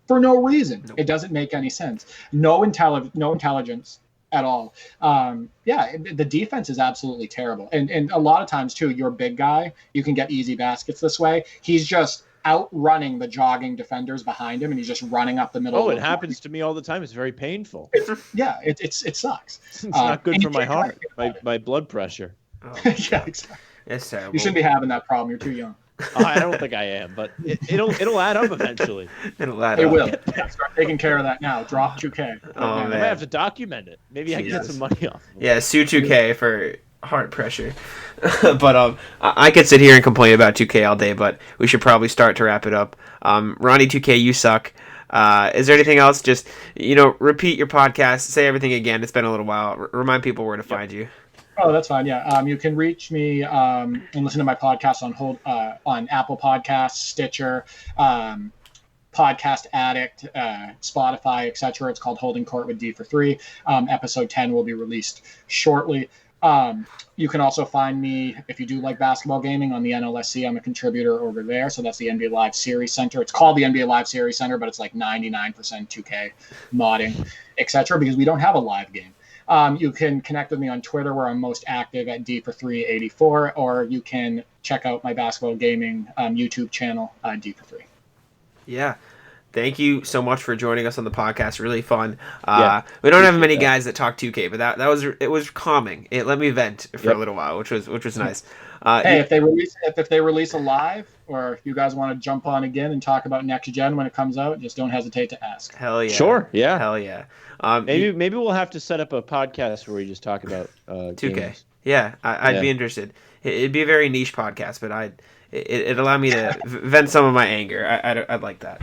For no reason. Nope. It doesn't make any sense. No intelligence at all. The defense is absolutely terrible. And a lot of times, too, your big guy, you can get easy baskets this way. He's just outrunning the jogging defenders behind him, and he's just running up the middle. Oh, it happens to me all the time. It's very painful. It sucks. It's not good for my heart, my blood pressure. Oh, yeah, exactly. It's terrible. You shouldn't be having that problem. You're too young. I don't think I am, but it'll add up eventually. It'll add It up. will. Yeah, start taking care of that now. Drop 2K. Oh, I man. might have to document it. Maybe I can get some money off. Yeah, sue 2K for heart pressure. But I could sit here and complain about 2K all day, but we should probably start to wrap it up. Ronnie 2K, you suck. Is there anything else? Just, repeat your podcast. Say everything again. It's been a little while. Remind people where to find you. Oh, that's fine. Yeah, you can reach me and listen to my podcast on Apple Podcasts, Stitcher, Podcast Addict, Spotify, etc. It's called Holding Court with Dee4Three. Episode 10 will be released shortly. You can also find me, if you do like basketball gaming, on the NLSC. I'm a contributor over there. So that's the NBA Live Series Center. It's called the NBA Live Series Center, but it's like 99% 2K modding, etc. because we don't have a live game. You can connect with me on Twitter, where I'm most active at Dee4Three84, or you can check out my basketball gaming YouTube channel, Dee4Three. Yeah. Thank you so much for joining us on the podcast. Really fun. We don't have many guys that talk 2K, but it was calming. It let me vent for a little while, which was nice. Hey, if they release a live, or if you guys want to jump on again and talk about next gen when it comes out, just don't hesitate to ask. Hell yeah. Sure. Yeah. Hell yeah. Maybe we'll have to set up a podcast where we just talk about 2K. games. Yeah, I'd be interested. It'd be a very niche podcast, but it'd allow me to vent some of my anger. I'd like that.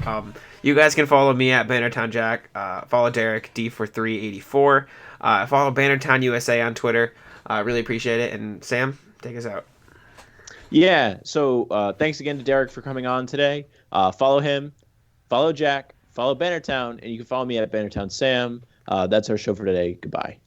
You guys can follow me at Bannertown Jack. Follow Derek Dee4Three84. Follow Bannertown USA on Twitter. Really appreciate it. And Sam, take us out. Yeah. So thanks again to Derek for coming on today. Follow him. Follow Jack. Follow Bannertown, and you can follow me at Bannertown Sam. That's our show for today. Goodbye.